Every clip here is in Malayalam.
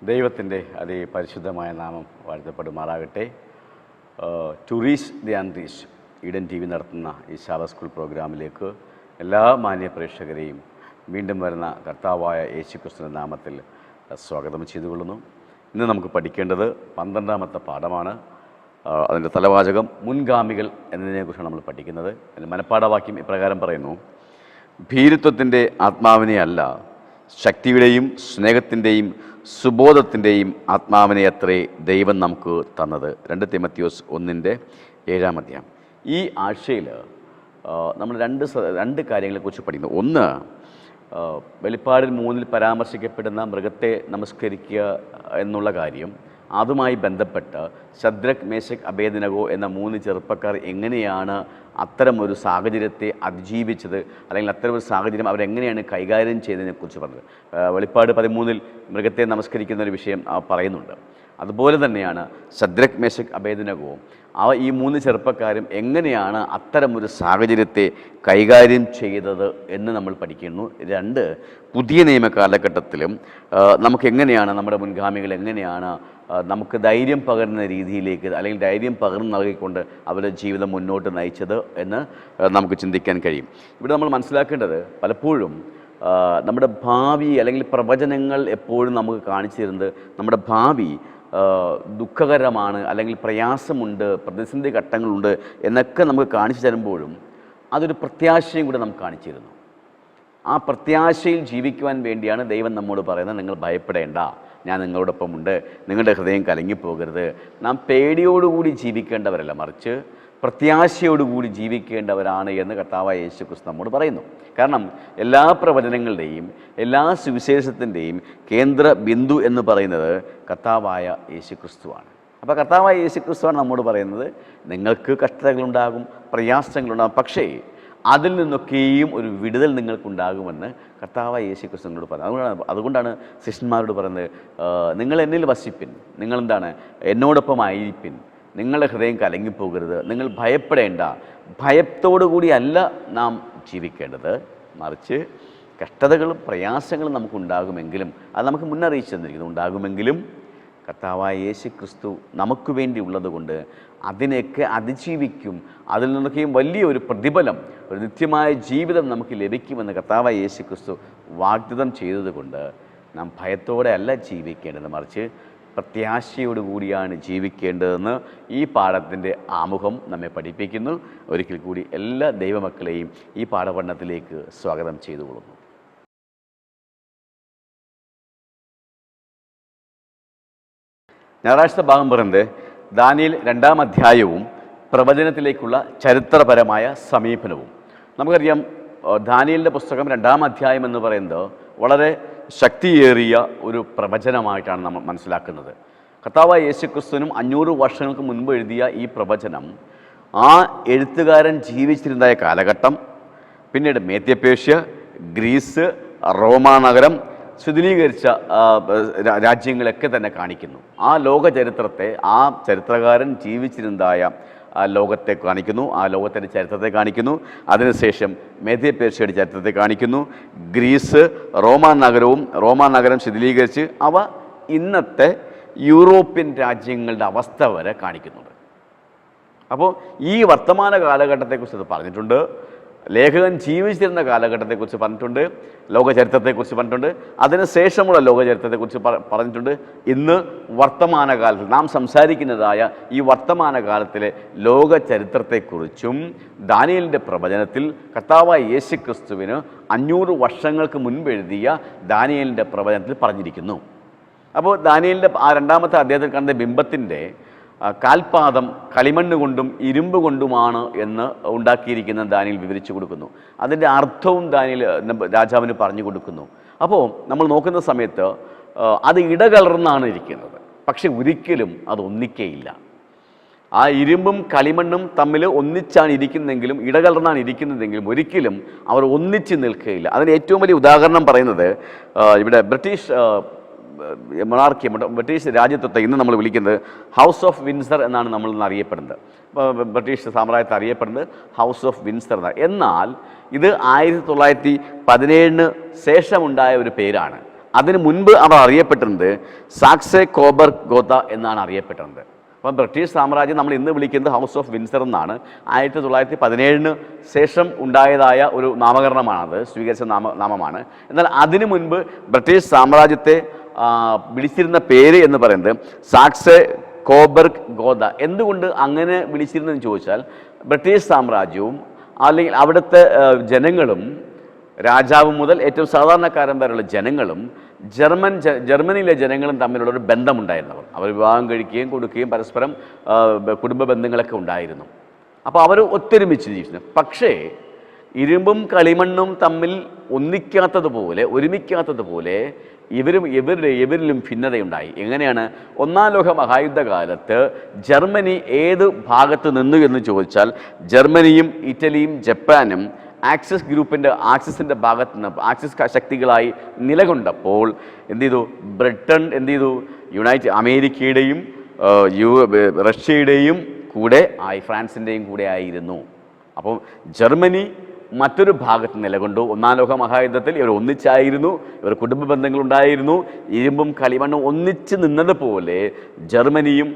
ദൈവത്തിൻ്റെ അതിപരിശുദ്ധമായ നാമം വാഴ്ത്തപ്പെടുമാറാകട്ടെ. Tourist the unreached Eden TV നടത്തുന്ന ഈ ശാബത്ത് സ്കൂൾ പ്രോഗ്രാമിലേക്ക് എല്ലാ മാന്യ പ്രേക്ഷകരെയും വീണ്ടും വരുന്ന കർത്താവായ യേശുക്രിസ്തുവിൻ്റെ നാമത്തിൽ സ്വാഗതം ചെയ്തുകൊള്ളുന്നു. ഇന്ന് നമുക്ക് പഠിക്കേണ്ടത് 12ാമത്തെ പാഠമാണ്. അതിൻ്റെ തലവാചകം മുൻഗാമികൾ എന്നതിനെക്കുറിച്ചാണ് നമ്മൾ പഠിക്കുന്നത്. അതിൻ്റെ മനഃപ്പാഠവാക്യം ഇപ്രകാരം പറയുന്നു: ഭീരുത്വത്തിൻ്റെ ആത്മാവിനെ അല്ല, ശക്തിയുടെയും സ്നേഹത്തിൻ്റെയും സുബോധത്തിൻ്റെയും ആത്മാവിനെ അത്രേ ദൈവം നമുക്ക് തന്നത്. 2 തിമോത്തിയോസ് 1:7. ഈ ആഴ്ചയിൽ നമ്മൾ രണ്ട് കാര്യങ്ങളെക്കുറിച്ച് പഠിക്കുന്നു. ഒന്ന്, വെളിപ്പാടിൽ 3 പരാമർശിക്കപ്പെടുന്ന മൃഗത്തെ നമസ്കരിക്കുക എന്നുള്ള കാര്യം. അതുമായി ബന്ധപ്പെട്ട് ശദ്രക്, മേശക്, അബേദ്നെഗോ എന്ന 3 ചെറുപ്പക്കാർ എങ്ങനെയാണ് അത്തരമൊരു സാഹചര്യത്തെ അതിജീവിച്ചത്, അല്ലെങ്കിൽ അത്തരമൊരു സാഹചര്യം അവരെങ്ങനെയാണ് കൈകാര്യം ചെയ്തതിനെക്കുറിച്ച് പറഞ്ഞത്. വെളിപ്പാട് 13 മൃഗത്തെ നമസ്കരിക്കുന്ന ഒരു വിഷയം പറയുന്നുണ്ട്. അതുപോലെ തന്നെയാണ് ശദ്രക്, മേശക്, അബേദ്നെഗോ ഈ 3 ചെറുപ്പക്കാരും എങ്ങനെയാണ് അത്തരമൊരു സാഹചര്യത്തെ കൈകാര്യം ചെയ്തത് എന്ന് നമ്മൾ പഠിക്കുന്നു. 2, പുതിയ നിയമ കാലഘട്ടത്തിലും നമുക്കെങ്ങനെയാണ് നമ്മുടെ മുൻഗാമികൾ എങ്ങനെയാണ് നമുക്ക് ധൈര്യം പകരുന്ന രീതിയിലേക്ക്, അല്ലെങ്കിൽ ധൈര്യം പകർന്നു നൽകിക്കൊണ്ട് അവരുടെ ജീവിതം മുന്നോട്ട് നയിച്ചത് എന്ന് നമുക്ക് ചിന്തിക്കാൻ കഴിയും. ഇവിടെ നമ്മൾ മനസ്സിലാക്കേണ്ടത്, പലപ്പോഴും നമ്മുടെ ഭാവി അല്ലെങ്കിൽ പ്രവചനങ്ങൾ എപ്പോഴും നമുക്ക് കാണിച്ചു തരുന്നത് നമ്മുടെ ഭാവി ദുഃഖകരമാണ്, അല്ലെങ്കിൽ പ്രയാസമുണ്ട്, പ്രതിസന്ധി ഘട്ടങ്ങളുണ്ട് എന്നൊക്കെ നമുക്ക് കാണിച്ചു തരുമ്പോഴും അതൊരു പ്രത്യാശയും കൂടെ നമുക്ക് കാണിച്ചു തരുന്നു. ആ പ്രത്യാശയിൽ ജീവിക്കുവാൻ വേണ്ടിയാണ് ദൈവം നമ്മോട് പറയുന്നത്, നിങ്ങൾ ഭയപ്പെടേണ്ട, ഞാൻ നിങ്ങളോടൊപ്പമുണ്ട്, നിങ്ങളുടെ ഹൃദയം കലങ്ങിപ്പോകരുത്. നാം പേടിയോടുകൂടി ജീവിക്കേണ്ടവരല്ല, മറിച്ച് പ്രത്യാശയോടുകൂടി ജീവിക്കേണ്ടവരാണ് എന്ന് കർത്താവായ യേശുക്രിസ്തു നമ്മോട് പറയുന്നു. കാരണം എല്ലാ പ്രവചനങ്ങളുടെയും എല്ലാ സുവിശേഷത്തിൻ്റെയും കേന്ദ്ര ബിന്ദു എന്ന് പറയുന്നത് കർത്താവായ യേശുക്രിസ്തുവാണ്. അപ്പോൾ കർത്താവായ യേശുക്രിസ്തുവാണ് നമ്മോട് പറയുന്നത്, നിങ്ങൾക്ക് കഷ്ടതകളുണ്ടാകും, പ്രയാസങ്ങളുണ്ടാകും, പക്ഷേ അതിൽ നിന്നൊക്കെയും ഒരു വിടുതൽ നിങ്ങൾക്കുണ്ടാകുമെന്ന് കർത്താവായ യേശുക്രിസ്തു നിങ്ങളോട് പറയുന്നത്. അതുകൊണ്ടാണ് ശിഷ്യന്മാരോട് പറയുന്നത്, നിങ്ങൾ എന്നിൽ വസിപ്പിൻ, നിങ്ങളെന്താണ് എന്നോടൊപ്പമായിരിപ്പിൻ, നിങ്ങളുടെ ഹൃദയം കലങ്ങിപ്പോകരുത്, നിങ്ങൾ ഭയപ്പെടേണ്ട. ഭയത്തോടു കൂടിയല്ല നാം ജീവിക്കേണ്ടത്, മറിച്ച് കഷ്ടതകളും പ്രയാസങ്ങളും നമുക്കുണ്ടാകുമെങ്കിലും, അത് നമുക്ക് മുന്നറിയിച്ചു തന്നിരിക്കുന്നു, ഉണ്ടാകുമെങ്കിലും കർത്താവായ യേശുക്രിസ്തു നമുക്ക് വേണ്ടി ഉള്ളതുകൊണ്ട് അതിനെയൊക്കെ അതിജീവിക്കും. അതിൽ നിന്നൊക്കെയും വലിയൊരു പ്രതിഫലം, ഒരു നിത്യമായ ജീവിതം നമുക്ക് ലഭിക്കുമെന്ന് കർത്താവായ യേശുക്രിസ്തു വാഗ്ദത്തം ചെയ്തതുകൊണ്ട് നാം ഭയത്തോടെ അല്ല ജീവിക്കേണ്ടത്, മറിച്ച് പ്രത്യാശയോടുകൂടിയാണ് ജീവിക്കേണ്ടതെന്ന് ഈ പാഠത്തിൻ്റെ ആമുഖം നമ്മെ പഠിപ്പിക്കുന്നു. ഒരിക്കൽ കൂടി എല്ലാ ദൈവമക്കളെയും ഈ പാഠപഠനത്തിലേക്ക് സ്വാഗതം ചെയ്തുകൊള്ളുന്നു. ഞായറാഴ്ച ഭാഗം പറയുന്നത് ദാനിയേൽ 2-ാം അധ്യായവും പ്രവചനത്തിലേക്കുള്ള ചരിത്രപരമായ സമീപനവും. നമുക്കറിയാം, ദാനിയേലിൻ്റെ പുസ്തകം 2-ാം അധ്യായം എന്ന് പറയുന്നത് വളരെ ശക്തിയേറിയ ഒരു പ്രവചനമായിട്ടാണ് നമ്മൾ മനസ്സിലാക്കുന്നത്. കർത്താവായ യേശുക്രിസ്തുവിനും 500 വർഷങ്ങൾക്ക് മുൻപ് എഴുതിയ ഈ പ്രവചനം ആ എഴുത്തുകാരൻ ജീവിച്ചിരുന്ന കാലഘട്ടം, പിന്നീട് മേദ്യപേർഷ്യ, ഗ്രീസ്, റോമാ നഗരം, ശിഥിലീകരിച്ച രാജ്യങ്ങളൊക്കെ തന്നെ കാണിക്കുന്നു. ആ ലോക ചരിത്രത്തെ, ആ ചരിത്രകാരൻ ജീവിച്ചിരുന്നതായ ആ ലോകത്തെ കാണിക്കുന്നു, ആ ലോകത്തിൻ്റെ ചരിത്രത്തെ കാണിക്കുന്നു. അതിനുശേഷം മേദ്യപേർഷ്യയുടെ ചരിത്രത്തെ കാണിക്കുന്നു. ഗ്രീസ്, റോമാ നഗരം ശിഥിലീകരിച്ച് അവ ഇന്നത്തെ യൂറോപ്യൻ രാജ്യങ്ങളുടെ അവസ്ഥ വരെ കാണിക്കുന്നുണ്ട്. അപ്പോൾ ഈ വർത്തമാന കാലഘട്ടത്തെക്കുറിച്ച് അത് പറഞ്ഞിട്ടുണ്ട്. ലേഖകൻ ജീവിച്ചിരുന്ന കാലഘട്ടത്തെക്കുറിച്ച് പറഞ്ഞിട്ടുണ്ട്, ലോകചരിത്രത്തെക്കുറിച്ച് പറഞ്ഞിട്ടുണ്ട്, അതിനുശേഷമുള്ള ലോകചരിത്രത്തെക്കുറിച്ച് പറഞ്ഞിട്ടുണ്ട്. ഇന്ന് വർത്തമാനകാലത്തിൽ നാം സംസാരിക്കുന്നതായ ഈ വർത്തമാനകാലത്തിലെ ലോക ചരിത്രത്തെക്കുറിച്ചും ദാനിയേലിൻ്റെ പ്രവചനത്തിൽ കർത്താവായ യേശുക്രിസ്തുവിന് 500 വർഷങ്ങൾക്ക് മുൻപ് എഴുതിയ ദാനിയേലിൻ്റെ പ്രവചനത്തിൽ പറഞ്ഞിരിക്കുന്നു. അപ്പോൾ ദാനിയേലിൻ്റെ ആ 2-ാമത്തെ അധ്യായത്തിൽ കാണുന്ന ബിംബത്തിൻ്റെ കാൽപാദം കളിമണ്ണ് കൊണ്ടും ഇരുമ്പ് കൊണ്ടുമാണ് എന്ന് ഉണ്ടാക്കിയിരിക്കുന്ന ദാനിയേൽ വിവരിച്ചു കൊടുക്കുന്നു. അതിൻ്റെ അർത്ഥവും ദാനിയേൽ രാജാവിന് പറഞ്ഞു കൊടുക്കുന്നു. അപ്പോൾ നമ്മൾ നോക്കുന്ന സമയത്ത് അത് ഇടകലർന്നാണ് ഇരിക്കുന്നത്, പക്ഷെ ഒരിക്കലും അത് ഒന്നിക്കയില്ല. ആ ഇരുമ്പും കളിമണ്ണും തമ്മിൽ ഒന്നിച്ചാണ് ഇരിക്കുന്നതെങ്കിലും, ഇടകലർന്നാണ് ഇരിക്കുന്നതെങ്കിലും ഒരിക്കലും അവർ ഒന്നിച്ച് നിൽക്കുകയില്ല. അതിന് ഏറ്റവും വലിയ ഉദാഹരണം പറയുന്നത്, ഇവിടെ ബ്രിട്ടീഷ് മൊണാർക്കി, ബ്രിട്ടീഷ് രാജ്യത്വത്തെ ഇന്ന് നമ്മൾ വിളിക്കുന്നത് ഹൗസ് ഓഫ് വിൻസർ എന്നാണ് നമ്മൾ ഇന്ന് അറിയപ്പെടുന്നത്. ബ്രിട്ടീഷ് സാമ്രാജ്യത്തെ അറിയപ്പെടുന്നത് ഹൗസ് ഓഫ് വിൻസർ എന്നാണ്. എന്നാൽ ഇത് 1917 ശേഷമുണ്ടായ ഒരു പേരാണ്. അതിനു മുൻപ് അവർ അറിയപ്പെട്ടിരുന്നത് സാക്സെ കോബർഗ് ഗോത എന്നാണ് അറിയപ്പെട്ടിരുന്നത്. അപ്പം ബ്രിട്ടീഷ് സാമ്രാജ്യം നമ്മൾ ഇന്ന് വിളിക്കുന്നത് ഹൗസ് ഓഫ് വിൻസർ എന്നാണ്. 1917 ശേഷം ഉണ്ടായതായ ഒരു നാമകരണമാണത്, സ്വീകരിച്ച നാമമാണ്. എന്നാൽ അതിനു മുൻപ് ബ്രിട്ടീഷ് സാമ്രാജ്യത്തെ വിളിച്ചിരുന്ന പേര് എന്ന് പറയുന്നത് സാക്സെ കോബർഗ് ഗോത. എന്തുകൊണ്ട് അങ്ങനെ വിളിച്ചിരുന്നതെന്ന് ചോദിച്ചാൽ, ബ്രിട്ടീഷ് സാമ്രാജ്യവും അല്ലെങ്കിൽ അവിടുത്തെ ജനങ്ങളും, രാജാവ് മുതൽ ഏറ്റവും സാധാരണക്കാരൻ വരെയുള്ള ജനങ്ങളും ജർമ്മനിയിലെ ജനങ്ങളും തമ്മിലുള്ള ഒരു ബന്ധമുണ്ടായിരുന്നവർ. അവർ വിവാഹം കഴിക്കുകയും കൊടുക്കുകയും പരസ്പരം കുടുംബ ബന്ധങ്ങളൊക്കെ ഉണ്ടായിരുന്നു. അപ്പോൾ അവർ ഒത്തൊരുമിച്ച് ജീവിച്ചു. പക്ഷേ ഇരുമ്പും കളിമണ്ണും തമ്മിൽ ഒരുമിക്കാത്തതുപോലെ ഇവരിലും ഭിന്നതയുണ്ടായി. എങ്ങനെയാണ്? ഒന്നാം ലോക മഹായുദ്ധകാലത്ത് ജർമ്മനി ഏത് ഭാഗത്ത് നിന്നു എന്ന് ചോദിച്ചാൽ, ജർമ്മനിയും ഇറ്റലിയും ജപ്പാനും ആക്സിസിൻ്റെ ഭാഗത്ത് നിന്ന് ആക്സിസ് ശക്തികളായി നിലകൊണ്ടപ്പോൾ എന്ത് ചെയ്തു? ബ്രിട്ടൻ എന്ത് ചെയ്തു? അമേരിക്കയുടെയും റഷ്യയുടെയും കൂടെ ഫ്രാൻസിൻ്റെയും കൂടെ ആയിരുന്നു. അപ്പോൾ ജർമ്മനി മറ്റൊരു ഭാഗത്ത് നിലകൊണ്ടു. ഒന്നാം ലോക മഹായുദ്ധത്തിൽ ഇവർ ഒന്നിച്ചായിരുന്നു, ഇവർ കുടുംബ ബന്ധങ്ങളുണ്ടായിരുന്നു. ഇരുമ്പും കളിമണ്ണും ഒന്നിച്ച് നിന്നതുപോലെ ജർമ്മനിയും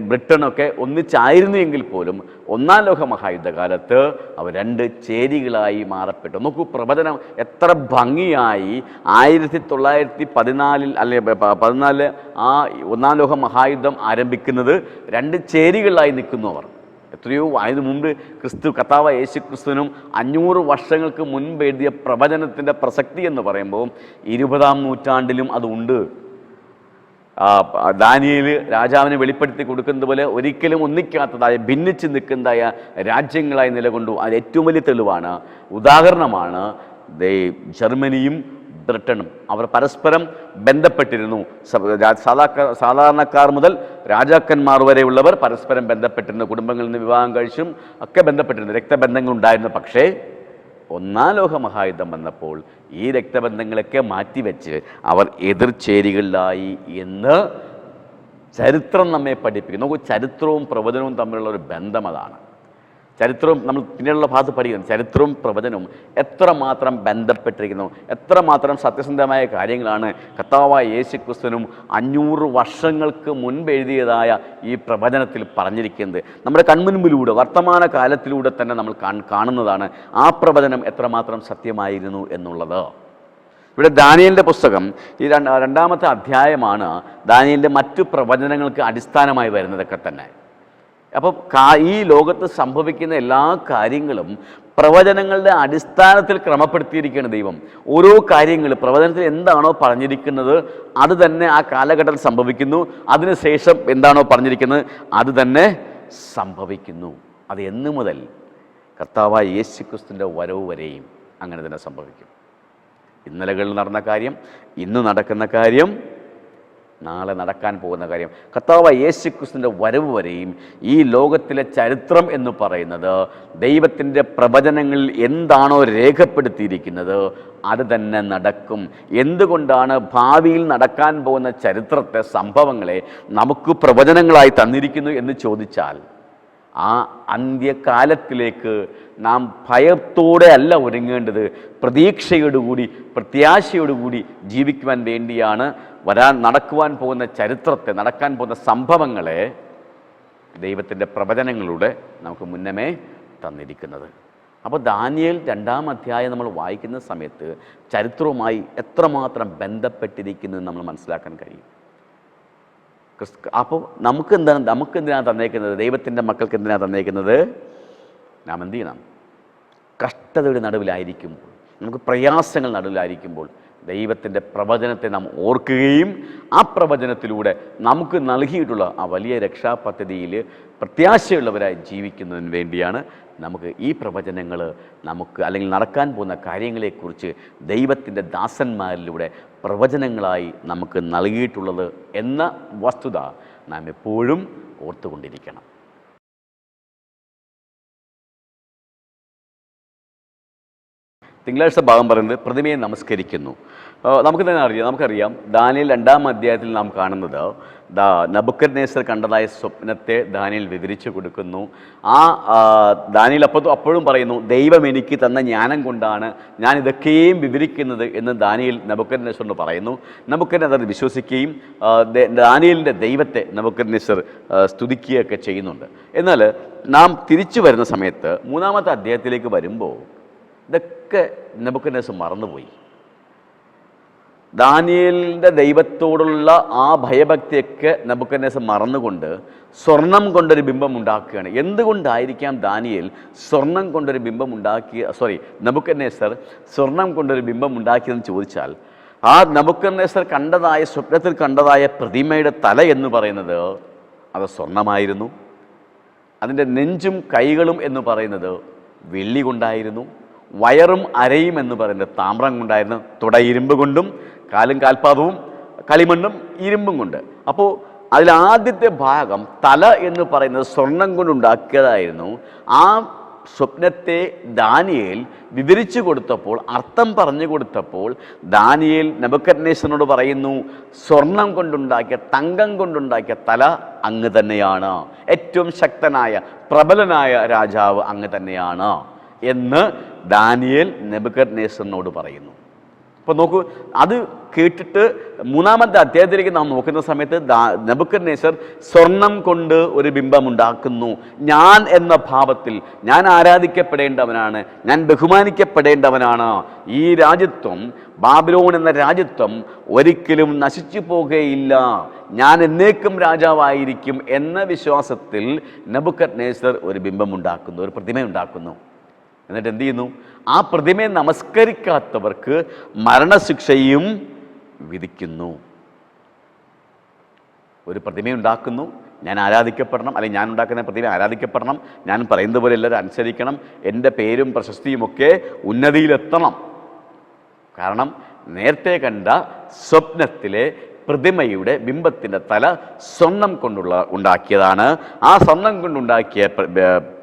ബ്രിട്ടനൊക്കെ ഒന്നിച്ചായിരുന്നു എങ്കിൽ പോലും ഒന്നാം ലോക മഹായുദ്ധകാലത്ത് അവർ രണ്ട് ചേരികളായി മാറപ്പെട്ടു. നോക്കൂ, പ്രവചനം എത്ര ഭംഗിയായി 1914 ആ ഒന്നാം ലോക മഹായുദ്ധം ആരംഭിക്കുന്നത്. രണ്ട് ചേരികളായി നിൽക്കുന്നു അവർ. എത്രയോ അതിനു മുമ്പ് കർത്താവായ യേശു ക്രിസ്തുവിനും 500 വർഷങ്ങൾക്ക് മുൻപ് എഴുതിയ പ്രവചനത്തിൻ്റെ പ്രസക്തി എന്ന് പറയുമ്പോൾ 20-ാം നൂറ്റാണ്ടിലും അതുണ്ട്. ദാനിയേൽ രാജാവിനെ വെളിപ്പെടുത്തി കൊടുക്കുന്നത് പോലെ ഒരിക്കലും ഒന്നിക്കാത്തതായ, ഭിന്നിച്ച് നിൽക്കുന്നതായ രാജ്യങ്ങളായി നിലകൊണ്ടു. അത് ഏറ്റവും വലിയ തെളിവാണ്, ഉദാഹരണമാണ് ജർമ്മനിയും ബ്രിട്ടനും. അവർ പരസ്പരം ബന്ധപ്പെട്ടിരുന്നു. സാധാരണക്കാർ മുതൽ രാജാക്കന്മാർ വരെയുള്ളവർ പരസ്പരം ബന്ധപ്പെട്ടിരുന്നു. കുടുംബങ്ങളിൽ നിന്ന് വിവാഹം കഴിച്ചും ഒക്കെ ബന്ധപ്പെട്ടിരുന്നു, രക്തബന്ധങ്ങൾ ഉണ്ടായിരുന്നു. പക്ഷേ ഒന്നാം ലോക മഹായുദ്ധം വന്നപ്പോൾ ഈ രക്തബന്ധങ്ങളൊക്കെ മാറ്റിവെച്ച് അവർ എതിർചേരികളിലായി എന്ന് ചരിത്രം നമ്മെ പഠിപ്പിക്കുന്നു. നോക്കൂ, ചരിത്രവും പ്രവചനവും തമ്മിലുള്ള ഒരു ബന്ധം അതാണ്. ചരിത്രവും നമ്മൾ പിന്നീടുള്ള ഭാഗത്ത് പഠിക്കുന്നു. ചരിത്രവും പ്രവചനവും എത്രമാത്രം ബന്ധപ്പെട്ടിരിക്കുന്നു, എത്രമാത്രം സത്യസന്ധമായ കാര്യങ്ങളാണ് കർത്താവായ യേശു ക്രിസ്തുവിനും 500 വർഷങ്ങൾക്ക് മുൻപ് എഴുതിയതായ ഈ പ്രവചനത്തിൽ പറഞ്ഞിരിക്കുന്നത്. നമ്മുടെ കൺമുൻപിലൂടെ വർത്തമാന കാലത്തിലൂടെ തന്നെ നമ്മൾ കാണുന്നതാണ് ആ പ്രവചനം എത്രമാത്രം സത്യമായിരുന്നു എന്നുള്ളത്. ഇവിടെ ദാനിയേലിൻ്റെ പുസ്തകം ഈ രണ്ടാമത്തെ അധ്യായമാണ് ദാനിയേലിൻ്റെ മറ്റു പ്രവചനങ്ങൾക്ക് അടിസ്ഥാനമായി വരുന്നതൊക്കെ തന്നെ. അപ്പോൾ ഈ ലോകത്ത് സംഭവിക്കുന്ന എല്ലാ കാര്യങ്ങളും പ്രവചനങ്ങളുടെ അടിസ്ഥാനത്തിൽ ക്രമപ്പെടുത്തിയിരിക്കുകയാണ് ദൈവം. ഓരോ കാര്യങ്ങൾ പ്രവചനത്തിൽ എന്താണോ പറഞ്ഞിരിക്കുന്നത് അത് തന്നെ ആ കാലഘട്ടത്തിൽ സംഭവിക്കുന്നു. അതിനുശേഷം എന്താണോ പറഞ്ഞിരിക്കുന്നത് അത് തന്നെ സംഭവിക്കുന്നു. അത് എന്നു മുതൽ കർത്താവായ യേശു ക്രിസ്തുവിൻ്റെ വരവ് വരെയും അങ്ങനെ തന്നെ സംഭവിക്കും. ഇന്നലകളിൽ നടന്ന കാര്യം, ഇന്ന് നടക്കുന്ന കാര്യം, നാളെ നടക്കാൻ പോകുന്ന കാര്യം, കർത്താവായ യേശു ക്രിസ്തുവിൻ്റെ വരവ് വരെയും ഈ ലോകത്തിലെ ചരിത്രം എന്ന് പറയുന്നത് ദൈവത്തിൻ്റെ പ്രവചനങ്ങളിൽ എന്താണോ രേഖപ്പെടുത്തിയിരിക്കുന്നത് അത് തന്നെ നടക്കും. എന്തുകൊണ്ടാണ് ഭാവിയിൽ നടക്കാൻ പോകുന്ന ചരിത്രത്തെ, സംഭവങ്ങളെ നമുക്ക് പ്രവചനങ്ങളായി തന്നിരിക്കുന്നു എന്ന് ചോദിച്ചാൽ, ആ അന്ത്യകാലത്തിലേക്ക് നാം ഭയത്തോടെ അല്ല ഒരുങ്ങേണ്ടത്, പ്രതീക്ഷയോടുകൂടി പ്രത്യാശയോടുകൂടി ജീവിക്കുവാൻ വേണ്ടിയാണ് നടക്കുവാൻ പോകുന്ന ചരിത്രത്തെ, നടക്കാൻ പോകുന്ന സംഭവങ്ങളെ ദൈവത്തിൻ്റെ പ്രവചനങ്ങളിലൂടെ നമുക്ക് മുന്നമേ തന്നിരിക്കുന്നത്. അപ്പോൾ ദാനിയേൽ 2-ാം അധ്യായം നമ്മൾ വായിക്കുന്ന സമയത്ത് ചരിത്രവുമായി എത്രമാത്രം ബന്ധപ്പെട്ടിരിക്കുന്നു എന്ന് നമ്മൾ മനസ്സിലാക്കാൻ കഴിയും. അപ്പോൾ നമുക്കെന്തിനാണ് തന്നേക്കുന്നത്? ദൈവത്തിൻ്റെ മക്കൾക്ക് എന്തിനാണ് തന്നേക്കുന്നത്? നാം എന്ത് ചെയ്യണം? കഷ്ടതയുടെ നടുവിലായിരിക്കുമ്പോൾ, നമുക്ക് പ്രയാസങ്ങൾ നടുവിലായിരിക്കുമ്പോൾ ദൈവത്തിൻ്റെ പ്രവചനത്തെ നാം ഓർക്കുകയും ആ പ്രവചനത്തിലൂടെ നമുക്ക് നൽകിയിട്ടുള്ള ആ വലിയ രക്ഷാപദ്ധതിയിൽ പ്രത്യാശയുള്ളവരായി ജീവിക്കുന്നതിന് വേണ്ടിയാണ് നമുക്ക് ഈ പ്രവചനങ്ങൾ നമുക്ക്, അല്ലെങ്കിൽ നടക്കാൻ പോകുന്ന കാര്യങ്ങളെക്കുറിച്ച് ദൈവത്തിൻ്റെ ദാസന്മാരിലൂടെ പ്രവചനങ്ങളായി നമുക്ക് നൽകിയിട്ടുള്ളത് എന്ന വസ്തുത നാം എപ്പോഴും ഓർത്തുകൊണ്ടിരിക്കണം. തിങ്കളാഴ്ച ഭാഗം പറയുന്നത് പ്രതിമയെ നമസ്കരിക്കുന്നു. നമുക്കറിയാം ദാനിയേൽ 2-ാം അധ്യായത്തിൽ നാം കാണുന്നത് നബൂഖദ്നേസർ കണ്ടതായ സ്വപ്നത്തെ ദാനിയേൽ വിവരിച്ചു കൊടുക്കുന്നു. ദാനിയേൽ അപ്പോഴും പറയുന്നു, ദൈവം എനിക്ക് തന്ന ജ്ഞാനം കൊണ്ടാണ് ഞാൻ ഇതൊക്കെയും വിവരിക്കുന്നത് എന്ന് ദാനിയേൽ നബൂഖദ്നേസറിനോട് പറയുന്നു. നബൂഖദ്നേസർ വിശ്വസിക്കുകയും ദാനിയേലിൻ്റെ ദൈവത്തെ നബൂഖദ്നേസർ സ്തുതിക്കുകയൊക്കെ ചെയ്യുന്നുണ്ട്. എന്നാൽ നാം തിരിച്ചു വരുന്ന സമയത്ത് 3-ാമത്തെ അധ്യായത്തിലേക്ക് വരുമ്പോൾ ഇതൊക്കെ നബൂഖദ്നേസർ മറന്നുപോയി. ദാനിയേലിൻ്റെ ദൈവത്തോടുള്ള ആ ഭയഭക്തിയൊക്കെ നബൂഖദ്നേസർ മറന്നുകൊണ്ട് സ്വർണം കൊണ്ടൊരു ബിംബം ഉണ്ടാക്കുകയാണ്. എന്തുകൊണ്ടായിരിക്കാം ദാനിയേൽ സ്വർണം കൊണ്ടൊരു ബിംബം നബൂഖദ്നേസർ സ്വർണം കൊണ്ടൊരു ബിംബം ഉണ്ടാക്കിയതെന്ന് ചോദിച്ചാൽ, ആ നബൂഖദ്നേസർ സ്വപ്നത്തിൽ കണ്ടതായ പ്രതിമയുടെ തല എന്ന് പറയുന്നത് അത് സ്വർണമായിരുന്നു. അതിൻ്റെ നെഞ്ചും കൈകളും എന്ന് പറയുന്നത് വെള്ളി കൊണ്ടായിരുന്നു. വയറും അരയും എന്ന് പറയുന്നത് താമ്രം കൊണ്ടായിരുന്നു. തുട ഇരുമ്പ് കൊണ്ടും കാലും കാൽപാദവും കളിമണ്ണും ഇരുമ്പും കൊണ്ട്. അപ്പോൾ അതിലാദ്യത്തെ ഭാഗം തല എന്ന് പറയുന്നത് സ്വർണം കൊണ്ടുണ്ടാക്കിയതായിരുന്നു. ആ സ്വപ്നത്തെ ദാനിയേൽ വിവരിച്ചു കൊടുത്തപ്പോൾ, അർത്ഥം പറഞ്ഞു കൊടുത്തപ്പോൾ ദാനിയേൽ നബൂഖദ്നേസറിനോട് പറയുന്നു, സ്വർണം കൊണ്ടുണ്ടാക്കിയ, തങ്കം കൊണ്ടുണ്ടാക്കിയ തല അങ്ങ് തന്നെയാണ്, ഏറ്റവും ശക്തനായ പ്രബലനായ രാജാവ് അങ്ങ് തന്നെയാണ് എന്ന് ദാനിയേൽ നബൂഖദ്നേസറിനോട് പറയുന്നു. അപ്പോൾ നോക്കൂ, അത് കേട്ടിട്ട് 3-ാമത്തെ അധ്യായത്തിലേക്ക് നാം നോക്കുന്ന സമയത്ത് നബൂഖദ്നേസർ സ്വർണം കൊണ്ട് ഒരു ബിംബം ഉണ്ടാക്കുന്നു. ഞാൻ എന്ന ഭാവത്തിൽ ഞാൻ ആരാധിക്കപ്പെടേണ്ടവനാണ്, ഞാൻ ബഹുമാനിക്കപ്പെടേണ്ടവനാണ്. ഈ രാജ്യത്വം, ബാബിലോൺ എന്ന രാജ്യത്വം ഒരിക്കലും നശിച്ചു പോകുകയില്ല, ഞാൻ എന്നേക്കും രാജാവായിരിക്കും എന്ന വിശ്വാസത്തിൽ നബൂഖദ്നേസർ ഒരു ബിംബം ഉണ്ടാക്കുന്നു, ഒരു പ്രതിമ ഉണ്ടാക്കുന്നു. എന്നിട്ട് എന്ത് ചെയ്യുന്നു? ആ പ്രതിമയെ നമസ്കരിക്കാത്തവർക്ക് മരണശിക്ഷയും വിധിക്കുന്നു. ഒരു പ്രതിമയുണ്ടാക്കുന്നു, ഞാൻ ആരാധിക്കപ്പെടണം, അല്ലെങ്കിൽ ഞാൻ ഉണ്ടാക്കുന്ന പ്രതിമ ആരാധിക്കപ്പെടണം, ഞാൻ പറയുന്നത് പോലെ എല്ലാവരും അനുസരിക്കണം, എൻ്റെ പേരും പ്രശസ്തിയുമൊക്കെ ഉന്നതിയിലെത്തണം. കാരണം നേരത്തെ കണ്ട സ്വപ്നത്തിലെ പ്രതിമയുടെ ബിംബത്തിൻ്റെ തല സ്വർണം ഉണ്ടാക്കിയതാണ്. ആ സ്വർണം കൊണ്ടുണ്ടാക്കിയ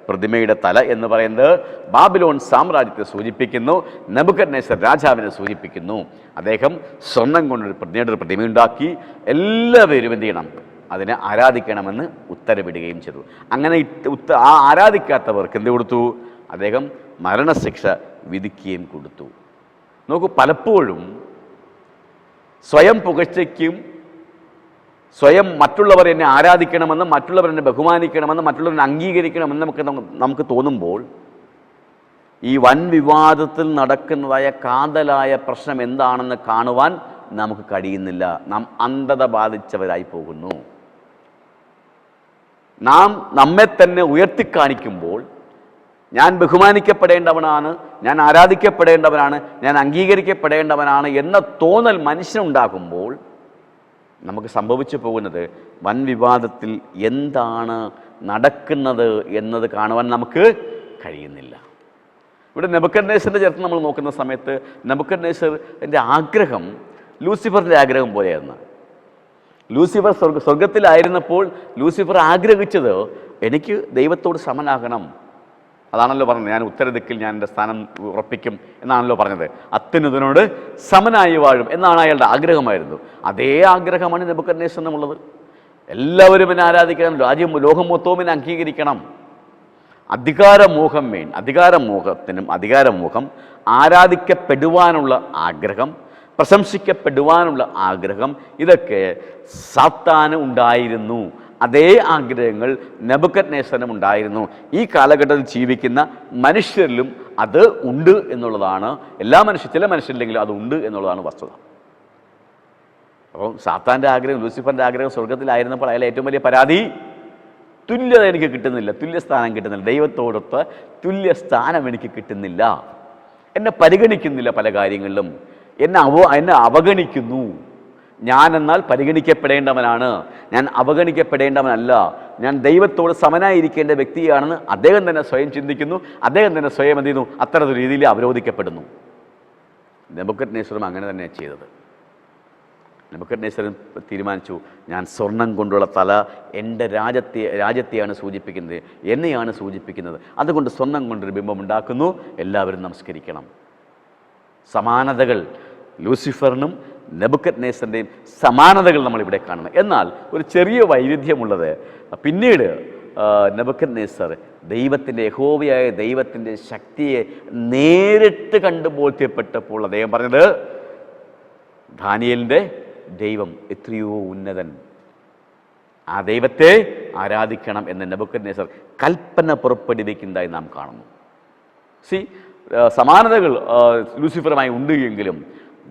പ്രതിമയുടെ തല എന്ന് പറയുന്നത് ബാബിലോൺ സാമ്രാജ്യത്തെ സൂചിപ്പിക്കുന്നു, നബൂഖദ്നേസർ രാജാവിനെ സൂചിപ്പിക്കുന്നു. അദ്ദേഹം സ്വർണം കൊണ്ടൊരു പ്രതിമയുണ്ടാക്കി എല്ലാവരും എന്ത് ചെയ്യണം? അതിനെ ആരാധിക്കണമെന്ന് ഉത്തരവിടുകയും ചെയ്തു. അങ്ങനെ ആരാധിക്കാത്തവർക്ക് എന്ത് കൊടുത്തു? അദ്ദേഹം മരണശിക്ഷ വിധിക്കുകയും കൊടുത്തു. നോക്കൂ, പലപ്പോഴും സ്വയം പുകഴ്ചയ്ക്കും സ്വയം മറ്റുള്ളവർ എന്നെ ആരാധിക്കണമെന്നും മറ്റുള്ളവർ എന്നെ ബഹുമാനിക്കണമെന്നും മറ്റുള്ളവരെ അംഗീകരിക്കണമെന്നും നമുക്ക് തോന്നുമ്പോൾ ഈ വൻ വിവാദത്തിൽ നടക്കുന്നതായ കാതലായ പ്രശ്നം എന്താണെന്ന് കാണുവാൻ നമുക്ക് കഴിയുന്നില്ല. നാം അന്ധത ബാധിച്ചവരായി പോകുന്നു. നാം നമ്മെ തന്നെ ഉയർത്തിക്കാണിക്കുമ്പോൾ ഞാൻ ബഹുമാനിക്കപ്പെടേണ്ടവനാണ്, ഞാൻ ആരാധിക്കപ്പെടേണ്ടവനാണ്, ഞാൻ അംഗീകരിക്കപ്പെടേണ്ടവനാണ് എന്ന തോന്നൽ മനുഷ്യനുണ്ടാകുമ്പോൾ നമുക്ക് സംഭവിച്ചു പോകുന്നത് വൻ വിവാദത്തിൽ എന്താണ് നടക്കുന്നത് എന്നത് കാണുവാൻ നമുക്ക് കഴിയുന്നില്ല. ഇവിടെ നബൂഖദ്നേസറിൻ്റെ ചരിത്രം നമ്മൾ നോക്കുന്ന സമയത്ത് നബൂഖദ്നേസറിൻ്റെ ആഗ്രഹം ലൂസിഫറിൻ്റെ ആഗ്രഹം പോലെയായിരുന്നു. ലൂസിഫർ സ്വർഗത്തിലായിരുന്നപ്പോൾ ലൂസിഫർ ആഗ്രഹിച്ചത് എനിക്ക് ദൈവത്തോട് സമനാകണം. അതാണല്ലോ പറഞ്ഞത്, ഞാൻ ഉത്തരദിക്കിൽ ഞാൻ എൻ്റെ സ്ഥാനം ഉറപ്പിക്കും എന്നാണല്ലോ പറഞ്ഞത്. അത്യുന്നതനോട് സമനായി വാഴും എന്നാണ് അയാളുടെ ആഗ്രഹമായിരുന്നു. അതേ ആഗ്രഹമാണ് നബൂഖദ്നേസറിനുമുള്ളത്. എല്ലാവരും എന്നെ ആരാധിക്കണം, ലോകം മൊത്തവും എന്നെ അംഗീകരിക്കണം. അധികാരമോഹം, ആരാധിക്കപ്പെടുവാനുള്ള ആഗ്രഹം, പ്രശംസിക്കപ്പെടുവാനുള്ള ആഗ്രഹം, ഇതൊക്കെ സാത്താന് ഉണ്ടായിരുന്നു. അതേ ആഗ്രഹങ്ങൾ നബൂഖദ്നേസറിനും ഉണ്ടായിരുന്നു. ഈ കാലഘട്ടത്തിൽ ജീവിക്കുന്ന മനുഷ്യരിലും അത് ഉണ്ട് എന്നുള്ളതാണ്. ചില മനുഷ്യരില്ലെങ്കിലും അത് ഉണ്ട് എന്നുള്ളതാണ് വസ്തുത. അപ്പം സാത്താൻ്റെ ആഗ്രഹം, ലൂസിഫറിൻ്റെ ആഗ്രഹം സ്വർഗത്തിലായിരുന്നപ്പോൾ അയാൾ ഏറ്റവും വലിയ പരാതി, തുല്യത എനിക്ക് കിട്ടുന്നില്ല, തുല്യസ്ഥാനം കിട്ടുന്നില്ല, ദൈവത്തോടൊത്ത് തുല്യസ്ഥാനം എനിക്ക് കിട്ടുന്നില്ല, എന്നെ പരിഗണിക്കുന്നില്ല, പല കാര്യങ്ങളിലും എന്നെ അവഗണിക്കുന്നു. ഞാൻ എന്നാൽ പരിഗണിക്കപ്പെടേണ്ടവനാണ്, ഞാൻ അവഗണിക്കപ്പെടേണ്ടവനല്ല, ഞാൻ ദൈവത്തോട് സമനായിരിക്കേണ്ട വ്യക്തിയാണെന്ന് അദ്ദേഹം തന്നെ സ്വയം ചിന്തിക്കുന്നു. അദ്ദേഹം തന്നെ സ്വയം എന്ത് ചെയ്യുന്നു? അത്തരത്തിൽ രീതിയിൽ അവരോധിക്കപ്പെടുന്നു. നബൂഖദ്നേസറും അങ്ങനെ തന്നെയാണ് ചെയ്തത്. നബൂഖദ്നേസർ തീരുമാനിച്ചു, ഞാൻ സ്വർണം കൊണ്ടുള്ള തല എൻ്റെ രാജ്യത്തെയാണ് സൂചിപ്പിക്കുന്നത്, എന്നെയാണ് സൂചിപ്പിക്കുന്നത്. അതുകൊണ്ട് സ്വർണം കൊണ്ടൊരു ബിംബം ഉണ്ടാക്കുന്നു, എല്ലാവരും നമസ്കരിക്കണം. സമാനതകൾ ലൂസിഫറിനും നെബൂഖദ്നേസറിൻ്റെയും സമാനതകൾ നമ്മളിവിടെ കാണുന്നത്. എന്നാൽ ഒരു ചെറിയ വൈരുദ്ധ്യമുള്ളത്, പിന്നീട് നെബൂഖദ്നേസർ ദൈവത്തിൻ്റെ, യഹോവയായ ദൈവത്തിൻ്റെ ശക്തിയെ നേരിട്ട് കണ്ടു ബോധ്യപ്പെട്ടപ്പോൾ അദ്ദേഹം പറഞ്ഞത്, ദാനിയേലിൻ്റെ ദൈവം എത്രയോ ഉന്നതൻ, ആ ദൈവത്തെ ആരാധിക്കണം എന്ന് നെബൂഖദ്നേസർ കൽപ്പന പുറപ്പെടുവിക്കുന്നതായി നാം കാണുന്നു. സമാനതകൾ ലൂസിഫറുമായി ഉണ്ട് എങ്കിലും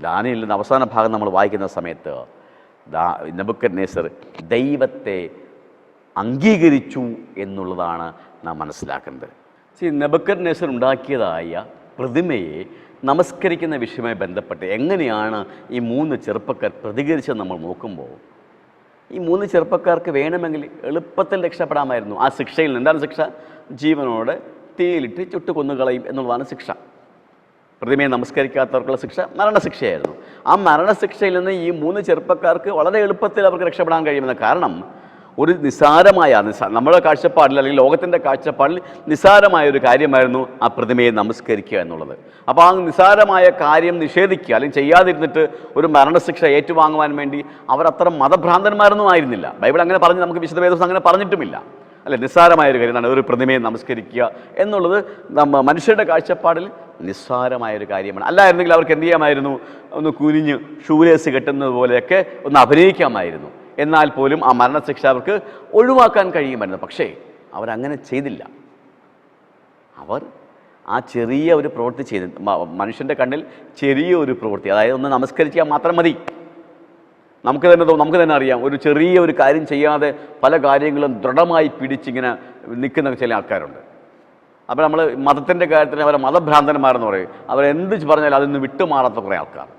ദാനിയേലിൻ്റെ അവസാന ഭാഗം നമ്മൾ വായിക്കുന്ന സമയത്ത് നെബൂഖദ്നേസർ ദൈവത്തെ അംഗീകരിച്ചു എന്നുള്ളതാണ് നാം മനസ്സിലാക്കുന്നത്. നെബൂഖദ്നേസർ ഉണ്ടാക്കിയതായ പ്രതിമയെ നമസ്കരിക്കുന്ന വിഷയവുമായി ബന്ധപ്പെട്ട് എങ്ങനെയാണ് ഈ 3 ചെറുപ്പക്കാർ പ്രതികരിച്ചത് നമ്മൾ നോക്കുമ്പോൾ, ഈ 3 ചെറുപ്പക്കാർക്ക് വേണമെങ്കിൽ എളുപ്പത്തിൽ രക്ഷപ്പെടാമായിരുന്നു ആ ശിക്ഷയിൽ നിന്ന്. എന്താണ് ശിക്ഷ? ജീവനോടെ തീയിലിട്ട് ചുട്ടു കൊന്നുകളയും എന്നുള്ളതാണ് ശിക്ഷ. പ്രതിമയെ നമസ്കരിക്കാത്തവർക്കുള്ള ശിക്ഷ മരണശിക്ഷയായിരുന്നു. ആ മരണശിക്ഷയിൽ നിന്ന് ഈ 3 ചെറുപ്പക്കാർക്ക് വളരെ എളുപ്പത്തിൽ അവർക്ക് രക്ഷപ്പെടാൻ കഴിയുമെന്ന്. കാരണം ഒരു നിസ്സാരമായ, നമ്മുടെ കാഴ്ചപ്പാടിൽ അല്ലെങ്കിൽ ലോകത്തിൻ്റെ കാഴ്ചപ്പാടിൽ നിസ്സാരമായ ഒരു കാര്യമായിരുന്നു ആ പ്രതിമയെ നമസ്കരിക്കുക എന്നുള്ളത്. അപ്പോൾ ആ നിസ്സാരമായ കാര്യം നിഷേധിക്കുക അല്ലെങ്കിൽ ചെയ്യാതിരുന്നിട്ട് ഒരു മരണശിക്ഷ ഏറ്റുവാങ്ങുവാൻ വേണ്ടി അവർ അത്ര മതഭ്രാന്തന്മാരൊന്നും ആയിരുന്നില്ല. ബൈബിൾ അങ്ങനെ പറഞ്ഞ് നമുക്ക് വിശുദ്ധ വേദപുസ്തകം അങ്ങനെ പറഞ്ഞിട്ടുമില്ല. അല്ലെ, നിസ്സാരമായൊരു കാര്യമാണ് ഒരു പ്രതിമയെ നമസ്കരിക്കുക എന്നുള്ളത്. മനുഷ്യരുടെ കാഴ്ചപ്പാടിൽ നിസ്സാരമായൊരു കാര്യമാണ്. അല്ലായിരുന്നെങ്കിൽ അവർക്ക് എന്ത് ചെയ്യാമായിരുന്നു? ഒന്ന് കുനിഞ്ഞ് ഷൂലേസ് കെട്ടുന്നത് പോലെയൊക്കെ ഒന്ന് അഭിനയിക്കാമായിരുന്നു. എന്നാൽ പോലും ആ മരണശിക്ഷ അവർക്ക് ഒഴിവാക്കാൻ കഴിയുമായിരുന്നു. പക്ഷേ അവരങ്ങനെ ചെയ്തില്ല. അവർ ആ ചെറിയ ഒരു പ്രവൃത്തി ചെയ്ത്, മനുഷ്യൻ്റെ കണ്ണിൽ ചെറിയ ഒരു പ്രവൃത്തി, അതായത് ഒന്ന് നമസ്കരിച്ചാൽ മാത്രം മതി. നമുക്ക് തന്നെ അറിയാം, ഒരു ചെറിയ ഒരു കാര്യം ചെയ്യാതെ പല കാര്യങ്ങളും ദൃഢമായി പിടിച്ചിങ്ങനെ നിൽക്കുന്ന ചില ആൾക്കാരുണ്ട്. അപ്പോൾ നമ്മൾ മതത്തിൻ്റെ കാര്യത്തിന് അവരെ മതഭ്രാന്തന്മാരെന്ന് പറയും. അവരെന്ത് പറഞ്ഞാലും അതിൽ നിന്ന് വിട്ടുമാറാത്ത കുറേ ആൾക്കാർ.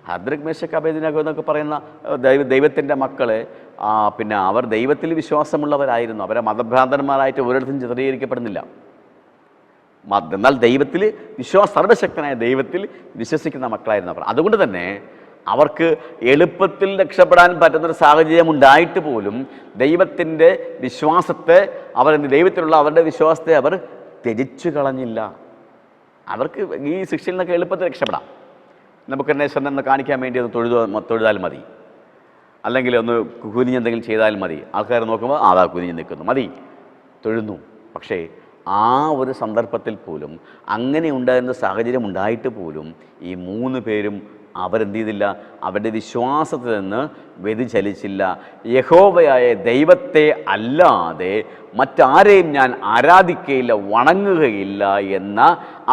ഹദ്രക് മേശക് അബേദ്നേഗോ എന്നൊക്കെ പറയുന്ന ദൈവത്തിൻ്റെ മക്കളെ പിന്നെ അവർ ദൈവത്തിൽ വിശ്വാസമുള്ളവരായിരുന്നു. അവരെ മതഭ്രാന്തന്മാരായിട്ട് ഒരിടത്തും ചിത്രീകരിക്കപ്പെടുന്നില്ല. എന്നാൽ ദൈവത്തിൽ സർവശക്തനായ ദൈവത്തിൽ വിശ്വസിക്കുന്ന മക്കളായിരുന്നു അവർ. അതുകൊണ്ട് തന്നെ അവർക്ക് എളുപ്പത്തിൽ രക്ഷപ്പെടാൻ പറ്റുന്നൊരു സാഹചര്യം ഉണ്ടായിട്ട് പോലും ദൈവത്തിൻ്റെ വിശ്വാസത്തെ ദൈവത്തിലുള്ള അവരുടെ വിശ്വാസത്തെ അവർ ത്യജിച്ചു കളഞ്ഞില്ല. അവർക്ക് ഈ ശിക്ഷയിൽ നിന്നൊക്കെ എളുപ്പത്തിൽ രക്ഷപ്പെടാം. നെബൂഖദ്നേസറിനെ ഒന്ന് കാണിക്കാൻ വേണ്ടി ഒന്ന് തൊഴുതാൽ മതി, അല്ലെങ്കിൽ ഒന്ന് കുനിഞ്ഞെന്തെങ്കിലും ചെയ്താൽ മതി. ആൾക്കാർ നോക്കുമ്പോൾ അതാ കുനിഞ്ഞ് നിൽക്കുന്നു, മതി, തൊഴുന്നു. പക്ഷേ ആ ഒരു സന്ദർഭത്തിൽ പോലും, അങ്ങനെ ഉണ്ടായിരുന്ന സാഹചര്യം ഉണ്ടായിട്ട് പോലും ഈ 3 പേരും അവരെന്ത് ചെയ്തില്ല? അവരുടെ വിശ്വാസത്തിൽ നിന്ന് വ്യതിചലിച്ചില്ല. യഹോവയായ ദൈവത്തെ അല്ലാതെ മറ്റാരെയും ഞാൻ ആരാധിക്കുകയില്ല, വണങ്ങുകയില്ല എന്ന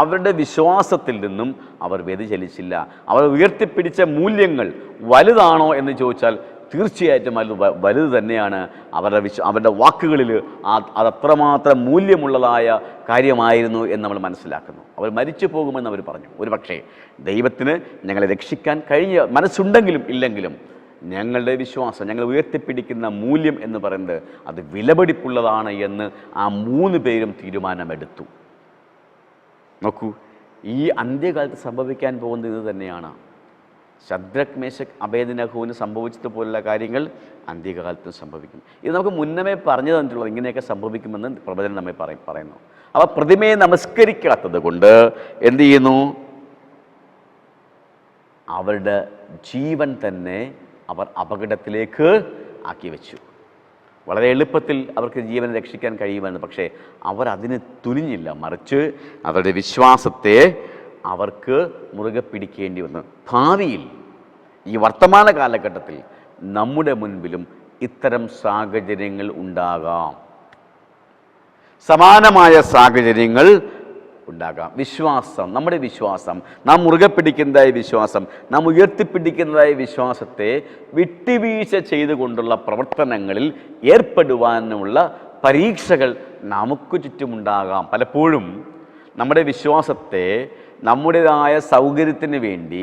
അവരുടെ വിശ്വാസത്തിൽ നിന്നും അവർ വ്യതിചലിച്ചില്ല. അവർ ഉയർത്തിപ്പിടിച്ച മൂല്യങ്ങൾ വലുതാണോ എന്ന് ചോദിച്ചാൽ തീർച്ചയായിട്ടും വലുത് തന്നെയാണ്. അവരുടെ വാക്കുകളിൽ അതത്രമാത്രം മൂല്യമുള്ളതായ കാര്യമായിരുന്നു എന്ന് നമ്മൾ മനസ്സിലാക്കുന്നു. അവർ മരിച്ചു പോകുമെന്ന് അവർ പറഞ്ഞു. ഒരു പക്ഷേ ദൈവത്തിന് ഞങ്ങളെ രക്ഷിക്കാൻ കഴിഞ്ഞ മനസ്സുണ്ടെങ്കിലും ഇല്ലെങ്കിലും ഞങ്ങളുടെ വിശ്വാസം, ഞങ്ങൾ ഉയർത്തിപ്പിടിക്കുന്ന മൂല്യം എന്ന് പറയുന്നത് അത് വിലപിടിപ്പുള്ളതാണ് എന്ന് ആ 3 പേരും തീരുമാനമെടുത്തു. നോക്കൂ, ഈ അന്ത്യകാലത്ത് സംഭവിക്കാൻ പോകുന്നത് ഇത് തന്നെയാണ്. ശദ്രക് മേശക് അബേദ്നേഗോവിന് സംഭവിച്ചതുപോലുള്ള കാര്യങ്ങൾ അന്ത്യകാലത്ത് സംഭവിക്കും. ഇത് നമുക്ക് മുന്നമേ പറഞ്ഞു തന്നിട്ടുള്ളത് ഇങ്ങനെയൊക്കെ സംഭവിക്കുമെന്ന് പ്രവചനം നമ്മെ പറയുന്നു. അപ്പോൾ പ്രതിമയെ നമസ്കരിക്കാത്തത് കൊണ്ട് എന്ത് ചെയ്യുന്നു? അവരുടെ ജീവൻ തന്നെ അവർ അപകടത്തിലേക്ക് ആക്കി വെച്ചു. വളരെ എളുപ്പത്തിൽ അവർക്ക് ജീവനെ രക്ഷിക്കാൻ കഴിയുമെന്ന്, പക്ഷേ അവർ അതിന് തുനിഞ്ഞില്ല. മറിച്ച് അവരുടെ വിശ്വാസത്തെ അവർക്ക് മുറുകെ പിടിക്കേണ്ടി വന്നു. ഭാവിയിൽ ഈ വർത്തമാന കാലഘട്ടത്തിൽ നമ്മുടെ മുൻപിലും ഇത്തരം സാഹചര്യങ്ങൾ ഉണ്ടാകാം, സമാനമായ സാഹചര്യങ്ങൾ ഉണ്ടാകാം. വിശ്വാസം, നമ്മുടെ വിശ്വാസം, നാം മുറുകെ പിടിക്കുന്നതായ വിശ്വാസം, നാം ഉയർത്തിപ്പിടിക്കുന്നതായ വിശ്വാസത്തെ വിട്ടുവീഴ്ച ചെയ്തുകൊണ്ടുള്ള പ്രവർത്തനങ്ങളിൽ ഏർപ്പെടുവാനുള്ള പരീക്ഷകൾ നമുക്ക് ചുറ്റുമുണ്ടാകാം. പലപ്പോഴും നമ്മുടെ വിശ്വാസത്തെ നമ്മുടേതായ സൗകര്യത്തിന് വേണ്ടി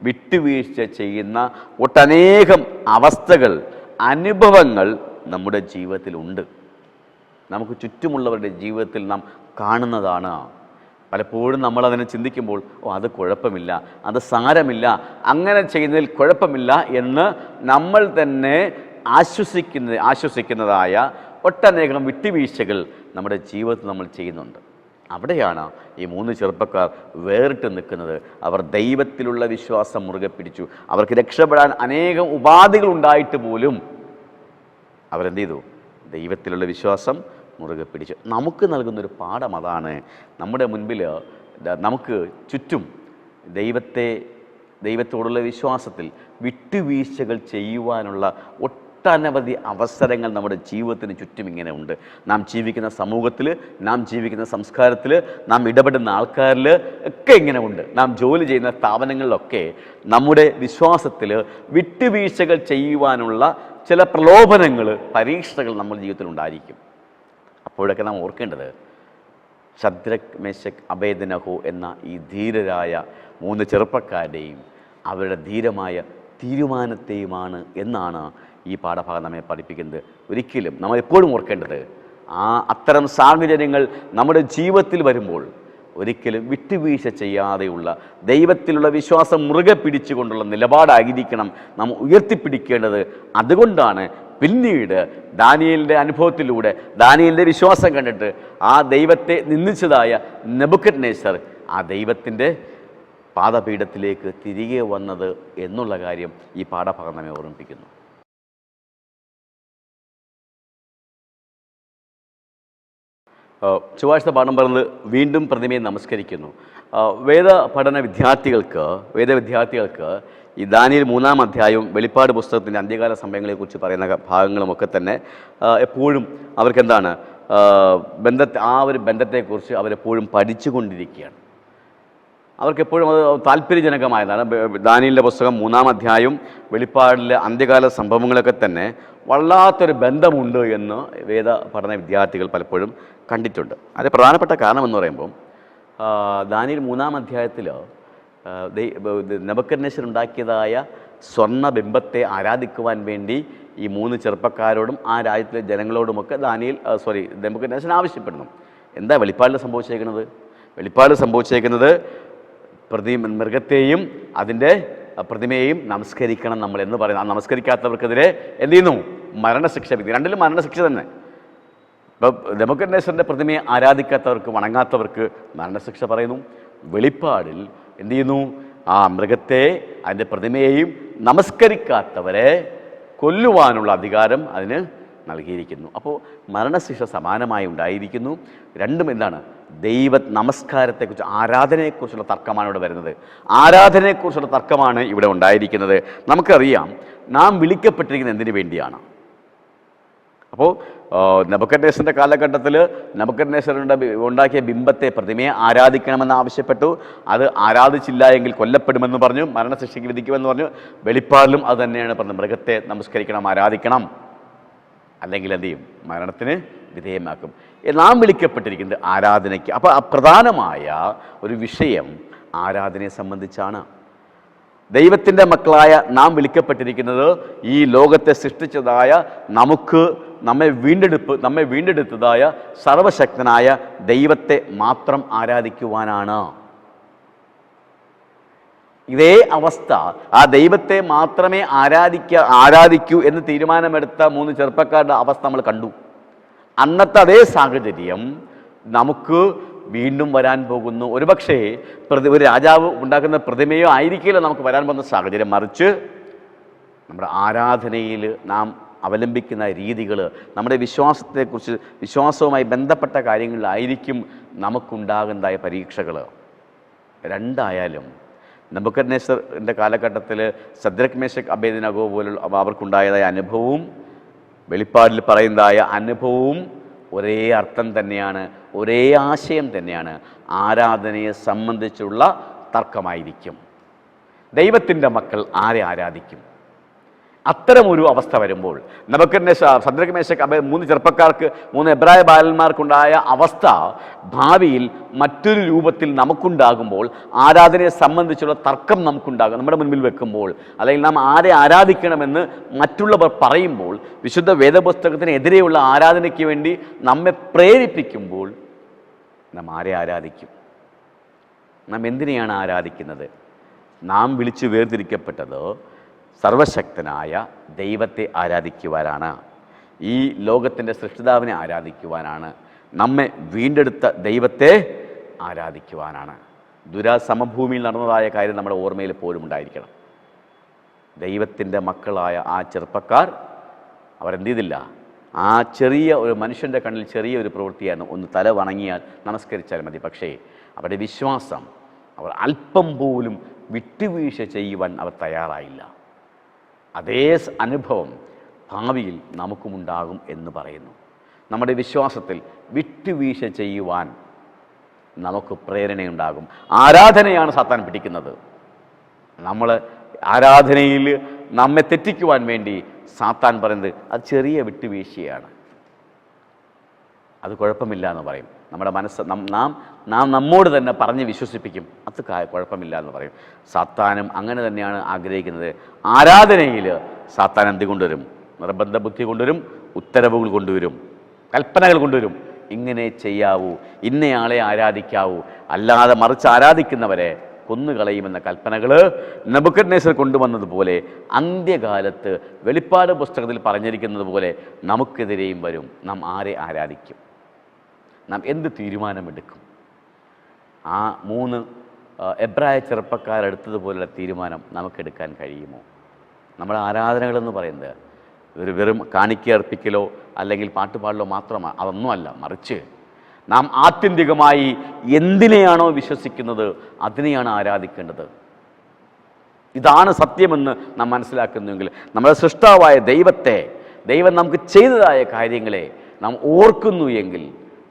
വിട്ടുവീഴ്ച ചെയ്യുന്ന ഒട്ടനേകം അവസ്ഥകൾ, അനുഭവങ്ങൾ നമ്മുടെ ജീവിതത്തിലുണ്ട്. നമുക്ക് ചുറ്റുമുള്ളവരുടെ ജീവിതത്തിൽ നാം കാണുന്നതാണ്. പലപ്പോഴും നമ്മളതിനെ ചിന്തിക്കുമ്പോൾ അത് കുഴപ്പമില്ല, അത് സാരമില്ല, അങ്ങനെ ചെയ്യുന്നതിൽ കുഴപ്പമില്ല എന്ന് നമ്മൾ തന്നെ ആശ്വസിക്കുന്നതായ ഒട്ടനേകം വിട്ടുവീഴ്ചകൾ നമ്മുടെ ജീവിതത്തിൽ നമ്മൾ ചെയ്യുന്നുണ്ട്. അവിടെയാണ് ഈ 3 ചെറുപ്പക്കാർ വേറിട്ട് നിൽക്കുന്നത്. അവർ ദൈവത്തിലുള്ള വിശ്വാസം മുറുകെ പിടിച്ചു. അവർക്ക് രക്ഷപ്പെടാൻ അനേകം ഉപാധികൾ ഉണ്ടായിട്ട് പോലും അവരെന്ത് ചെയ്തു? ദൈവത്തിലുള്ള വിശ്വാസം മുറുകെ പിടിച്ചു. നമുക്ക് നൽകുന്നൊരു പാഠം അതാണ്. നമ്മുടെ മുൻപിൽ നമുക്ക് ചുറ്റും ദൈവത്തോടുള്ള വിശ്വാസത്തിൽ വിട്ടുവീഴ്ചകൾ ചെയ്യുവാനുള്ള ഒട്ടനവധി അവസരങ്ങൾ നമ്മുടെ ജീവിതത്തിന് ചുറ്റും ഇങ്ങനെ ഉണ്ട്. നാം ജീവിക്കുന്ന സമൂഹത്തിൽ, നാം ജീവിക്കുന്ന സംസ്കാരത്തിൽ, നാം ഇടപെടുന്ന ആൾക്കാരിൽ ഒക്കെ ഇങ്ങനെ ഉണ്ട്. നാം ജോലി ചെയ്യുന്ന സ്ഥാപനങ്ങളിലൊക്കെ നമ്മുടെ വിശ്വാസത്തിൽ വിട്ടുവീഴ്ചകൾ ചെയ്യുവാനുള്ള ചില പ്രലോഭനങ്ങൾ, പരീക്ഷകൾ നമ്മുടെ ജീവിതത്തിൽ ഉണ്ടായിരിക്കും. അപ്പോഴൊക്കെ നാം ഓർക്കേണ്ടത് ശദ്രക്, മേശക്, അബേദ്നെഗോ എന്ന ഈ ധീരരായ 3 ചെറുപ്പക്കാരുടെയും അവരുടെ ധീരമായ തീരുമാനത്തെയുമാണ് എന്നാണ് ഈ പാഠഭാഗം നമ്മെ പഠിപ്പിക്കുന്നത്. ഒരിക്കലും നമ്മൾ എപ്പോഴും ഓർക്കേണ്ടത് അത്തരം സാഹചര്യങ്ങൾ നമ്മുടെ ജീവിതത്തിൽ വരുമ്പോൾ ഒരിക്കലും വിട്ടുവീഴ്ച ചെയ്യാതെയുള്ള ദൈവത്തിലുള്ള വിശ്വാസം മുറുകെ പിടിച്ചുകൊണ്ടുള്ള നിലപാടായിരിക്കണം നാം ഉയർത്തിപ്പിടിക്കേണ്ടത്. അതുകൊണ്ടാണ് പിന്നീട് ദാനിയേലിൻ്റെ അനുഭവത്തിലൂടെ, ദാനിയേലിൻ്റെ വിശ്വാസം കണ്ടിട്ട് ആ ദൈവത്തെ നിന്ദിച്ചതായ നെബൂഖദ്നേസർ ആ ദൈവത്തിൻ്റെ പാദപീഠത്തിലേക്ക് തിരികെ വന്നത് എന്നുള്ള കാര്യം ഈ പാഠഭാഗം നമ്മെ ഓർമ്മിപ്പിക്കുന്നു. ചൊവ്വാഴ്ച പാഠം പറയുന്നത് വീണ്ടും പ്രതിമയെ നമസ്കരിക്കുന്നു. വേദവിദ്യാർത്ഥികൾക്ക് ഈ ദാനിയേൽ 3-ാം അധ്യായവും വെളിപ്പാട് പുസ്തകത്തിൻ്റെ അന്ത്യകാല സമയങ്ങളെക്കുറിച്ച് പറയുന്ന ഭാഗങ്ങളുമൊക്കെ തന്നെ എപ്പോഴും അവർക്കെന്താണ് ഒരു ബന്ധത്തെക്കുറിച്ച് അവരെപ്പോഴും പഠിച്ചുകൊണ്ടിരിക്കുകയാണ്. അവർക്കെപ്പോഴും അത് താല്പര്യജനകമായതാണ്. ദാനിയേലിൻ്റെ പുസ്തകം 3-ാം അധ്യായവും വെളിപ്പാടിലെ അന്ത്യകാല സംഭവങ്ങളൊക്കെ തന്നെ വല്ലാത്തൊരു ബന്ധമുണ്ട് എന്ന് വേദ പഠന വിദ്യാർത്ഥികൾ പലപ്പോഴും കണ്ടിട്ടുണ്ട്. അതിന് പ്രധാനപ്പെട്ട കാരണം എന്ന് പറയുമ്പോൾ ദാനിയേൽ 3-ാം അധ്യായത്തിൽ നെബൂഖദ്നേസർ ഉണ്ടാക്കിയതായ സ്വർണ്ണബിംബത്തെ ആരാധിക്കുവാൻ വേണ്ടി ഈ 3 ചെറുപ്പക്കാരോടും ആ രാജ്യത്തിലെ ജനങ്ങളോടുമൊക്കെ നെബൂഖദ്നേസർ ആവശ്യപ്പെടുന്നു. എന്താ വെളിപ്പാടിൽ സംഭവിച്ചേക്കുന്നത്? വെളിപ്പാടിൽ സംഭവിച്ചേക്കുന്നത് മൃഗത്തെയും അതിൻ്റെ പ്രതിമയെയും നമസ്കരിക്കണം നമ്മൾ എന്ന് പറയുന്നത്. ആ നമസ്കരിക്കാത്തവർക്കെതിരെ എന്ത് ചെയ്യുന്നു? മരണശിക്ഷ വിധി. രണ്ടിലും മരണശിക്ഷ തന്നെ. ഇപ്പോൾ നെബൂഖദ്നേസറിൻ്റെ പ്രതിമയെ ആരാധിക്കാത്തവർക്ക്, വണങ്ങാത്തവർക്ക് മരണശിക്ഷ പറയുന്നു. വെളിപ്പാടിൽ എന്ത് ചെയ്യുന്നു? ആ മൃഗത്തെ, അതിൻ്റെ പ്രതിമയെയും നമസ്കരിക്കാത്തവരെ കൊല്ലുവാനുള്ള അധികാരം അതിന് നൽകിയിരിക്കുന്നു. അപ്പോൾ മരണശിക്ഷ സമാനമായി ഉണ്ടായിരിക്കുന്നു. രണ്ടും എന്താണ്? നമസ്കാരത്തെക്കുറിച്ച്, ആരാധനയെക്കുറിച്ചുള്ള തർക്കമാണ് ഇവിടെ വരുന്നത്. ആരാധനയെക്കുറിച്ചുള്ള തർക്കമാണ് ഇവിടെ ഉണ്ടായിരിക്കുന്നത്. നമുക്കറിയാം നാം വിളിക്കപ്പെട്ടിരിക്കുന്നത് എന്തിനു വേണ്ടിയാണ്. അപ്പോൾ നെബൂഖദ്നേസറിൻ്റെ കാലഘട്ടത്തിൽ നെബൂഖദ്നേസറിൻ്റെ ഉണ്ടാക്കിയ ബിംബത്തെ, പ്രതിമയെ ആരാധിക്കണമെന്ന് ആവശ്യപ്പെട്ടു. അത് ആരാധിച്ചില്ല എങ്കിൽ കൊല്ലപ്പെടുമെന്ന് പറഞ്ഞു, മരണശിക്ഷയ്ക്ക് വിധിക്കുമെന്ന് പറഞ്ഞു. വെളിപ്പാടിലും അത് തന്നെയാണ് പറഞ്ഞത്. മൃഗത്തെ നമസ്കരിക്കണം, ആരാധിക്കണം, അല്ലെങ്കിൽ എന്ത് ചെയ്യും? മരണത്തിന് വിധേയമാക്കും. നാം വിളിക്കപ്പെട്ടിരിക്കുന്നത് ആരാധനയ്ക്ക്. അപ്പോൾ പ്രധാനമായ ഒരു വിഷയം ആരാധനയെ സംബന്ധിച്ചാണ്. ദൈവത്തിൻ്റെ മക്കളായ നാം വിളിക്കപ്പെട്ടിരിക്കുന്നത് ഈ ലോകത്തെ സൃഷ്ടിച്ചതായ നമ്മെ വീണ്ടെടുത്തതായ സർവശക്തനായ ദൈവത്തെ മാത്രം ആരാധിക്കുവാനാണ്. ഇതേ അവസ്ഥ, ആ ദൈവത്തെ മാത്രമേ ആരാധിക്കൂ എന്ന് തീരുമാനമെടുത്ത 3 ചെറുപ്പക്കാരുടെ അവസ്ഥ നമ്മൾ കണ്ടു. അന്നത്തെ അതേ സാഹചര്യം നമുക്ക് വീണ്ടും വരാൻ പോകുന്നു. ഒരുപക്ഷേ ഒരു രാജാവ് ഉണ്ടാക്കുന്ന പ്രതിമയോ ആയിരിക്കില്ല നമുക്ക് വരാൻ പോകുന്ന സാഹചര്യം. മറിച്ച് നമ്മുടെ ആരാധനയിൽ നാം അവലംബിക്കുന്ന രീതികൾ, നമ്മുടെ വിശ്വാസത്തെക്കുറിച്ച്, വിശ്വാസവുമായി ബന്ധപ്പെട്ട കാര്യങ്ങളിലായിരിക്കും നമുക്കുണ്ടാകുന്നതായ പരീക്ഷകൾ. രണ്ടായാലും നെബൂഖദ്നേസറിൻ്റെ കാലഘട്ടത്തിൽ ശദ്രക്, മേശക്, അബേദ്നെഗോ പോലുള്ള അവർക്കുണ്ടായതായ അനുഭവവും വെളിപ്പാടിൽ പറയുന്നതായ അനുഭവവും ഒരേ അർത്ഥം തന്നെയാണ്, ഒരേ ആശയം തന്നെയാണ്. ആരാധനയെ സംബന്ധിച്ചുള്ള തർക്കമായിരിക്കും. ദൈവത്തിൻ്റെ മക്കൾ ആരെ ആരാധിക്കും? അത്തരമൊരു അവസ്ഥ വരുമ്പോൾ നെബൂഖദ്നേസർ, ശദ്രക്, മേശക്, 3 ചെറുപ്പക്കാർക്ക്, 3 എബ്രായ ബാലന്മാർക്കുണ്ടായ അവസ്ഥ ഭാവിയിൽ മറ്റൊരു രൂപത്തിൽ നമുക്കുണ്ടാകുമ്പോൾ, ആരാധനയെ സംബന്ധിച്ചുള്ള തർക്കം നമുക്കുണ്ടാകും. നമ്മുടെ മുൻപിൽ വെക്കുമ്പോൾ, അല്ലെങ്കിൽ നാം ആരെ ആരാധിക്കണമെന്ന് മറ്റുള്ളവർ പറയുമ്പോൾ, വിശുദ്ധ വേദപുസ്തകത്തിനെതിരെയുള്ള ആരാധനയ്ക്ക് വേണ്ടി നമ്മെ പ്രേരിപ്പിക്കുമ്പോൾ നാം ആരെ ആരാധിക്കും? നാം എന്തിനെയാണ് ആരാധിക്കുന്നത്? നാം വിളിച്ചു വേർതിരിക്കപ്പെട്ടത് സർവശക്തനായ ദൈവത്തെ ആരാധിക്കുവാനാണ്. ഈ ലോകത്തിൻ്റെ സൃഷ്ടിതാവിനെ ആരാധിക്കുവാനാണ്. നമ്മെ വീണ്ടെടുത്ത ദൈവത്തെ ആരാധിക്കുവാനാണ്. ദുരാസമഭൂമിയിൽ നടന്നതായ കാര്യം നമ്മുടെ ഓർമ്മയിൽ എപ്പോഴും ഉണ്ടായിരിക്കണം. ദൈവത്തിൻ്റെ മക്കളായ ആ ചെറുപ്പക്കാർ അവരെന്ത് ചെയ്തില്ല? ആ ചെറിയ ഒരു മനുഷ്യൻ്റെ കണ്ണിൽ ചെറിയ ഒരു പ്രവൃത്തിയാണ്, ഒന്ന് തല വണങ്ങിയാൽ നമസ്കരിച്ചാൽ മതി. പക്ഷേ അവരുടെ വിശ്വാസം, അവർ അല്പം പോലും വിട്ടുവീഴ്ച ചെയ്യുവാൻ അവർ തയ്യാറായില്ല. അതേ അനുഭവം ഭാവിയിൽ നമുക്കുമുണ്ടാകും എന്ന് പറയുന്നു. നമ്മുടെ വിശ്വാസത്തിൽ വിട്ടുവീഴ്ച ചെയ്യുവാൻ നമുക്ക് പ്രേരണയുണ്ടാകും. ആരാധനയാണ് സാത്താൻ പിടിക്കുന്നത്. നമ്മൾ ആരാധനയിൽ നമ്മെ തെറ്റിക്കുവാൻ വേണ്ടി സാത്താൻ പറയുന്നത് അത് ചെറിയ വിട്ടുവീഴ്ചയാണ്, അത് കുഴപ്പമില്ല എന്ന് പറയും. നമ്മുടെ മനസ്സ് നാം നമ്മോട് തന്നെ പറഞ്ഞ് വിശ്വസിപ്പിക്കും അത് കുഴപ്പമില്ല എന്ന് പറയും. സാത്താനും അങ്ങനെ തന്നെയാണ് ആഗ്രഹിക്കുന്നത്. ആരാധനയിൽ സാത്താൻ എന്ത് കൊണ്ടുവരും? നിർബന്ധ ബുദ്ധി കൊണ്ടുവരും, ഉത്തരവുകൾ കൊണ്ടുവരും, കൽപ്പനകൾ കൊണ്ടുവരും. ഇങ്ങനെ ചെയ്യാവൂ, ഇന്നയാളെ ആരാധിക്കാവൂ, അല്ലാതെ മറിച്ച് ആരാധിക്കുന്നവരെ കൊന്നുകളയുമെന്ന കൽപ്പനകൾ നെബൂഖദ്നേസർ കൊണ്ടുവന്നതുപോലെ അന്ത്യകാലത്ത് വെളിപ്പാട് പുസ്തകത്തിൽ പറഞ്ഞിരിക്കുന്നത് പോലെ നമുക്കെതിരെയും വരും. നാം ആരെ ആരാധിക്കും? നാം എന്ത് തീരുമാനമെടുക്കും? ആ 3 എബ്രായ ചെറുപ്പക്കാരെടുത്തതുപോലുള്ള തീരുമാനം നമുക്കെടുക്കാൻ കഴിയുമോ? നമ്മുടെ ആരാധനകളെന്ന് പറയുന്നത് ഒരു വെറും കാണിക്കർപ്പിക്കലോ അല്ലെങ്കിൽ പാട്ടുപാടലോ മാത്രമാണ്, അതൊന്നുമല്ല. മറിച്ച് നാം ആത്യന്തികമായി എന്തിനെയാണോ വിശ്വസിക്കുന്നത് അതിനെയാണ് ആരാധിക്കേണ്ടത്. ഇതാണ് സത്യമെന്ന് നാം മനസ്സിലാക്കുന്നുവെങ്കിൽ, നമ്മുടെ സൃഷ്ടാവായ ദൈവം നമുക്ക് ചെയ്തതായ കാര്യങ്ങളെ നാം ഓർക്കുന്നു എങ്കിൽ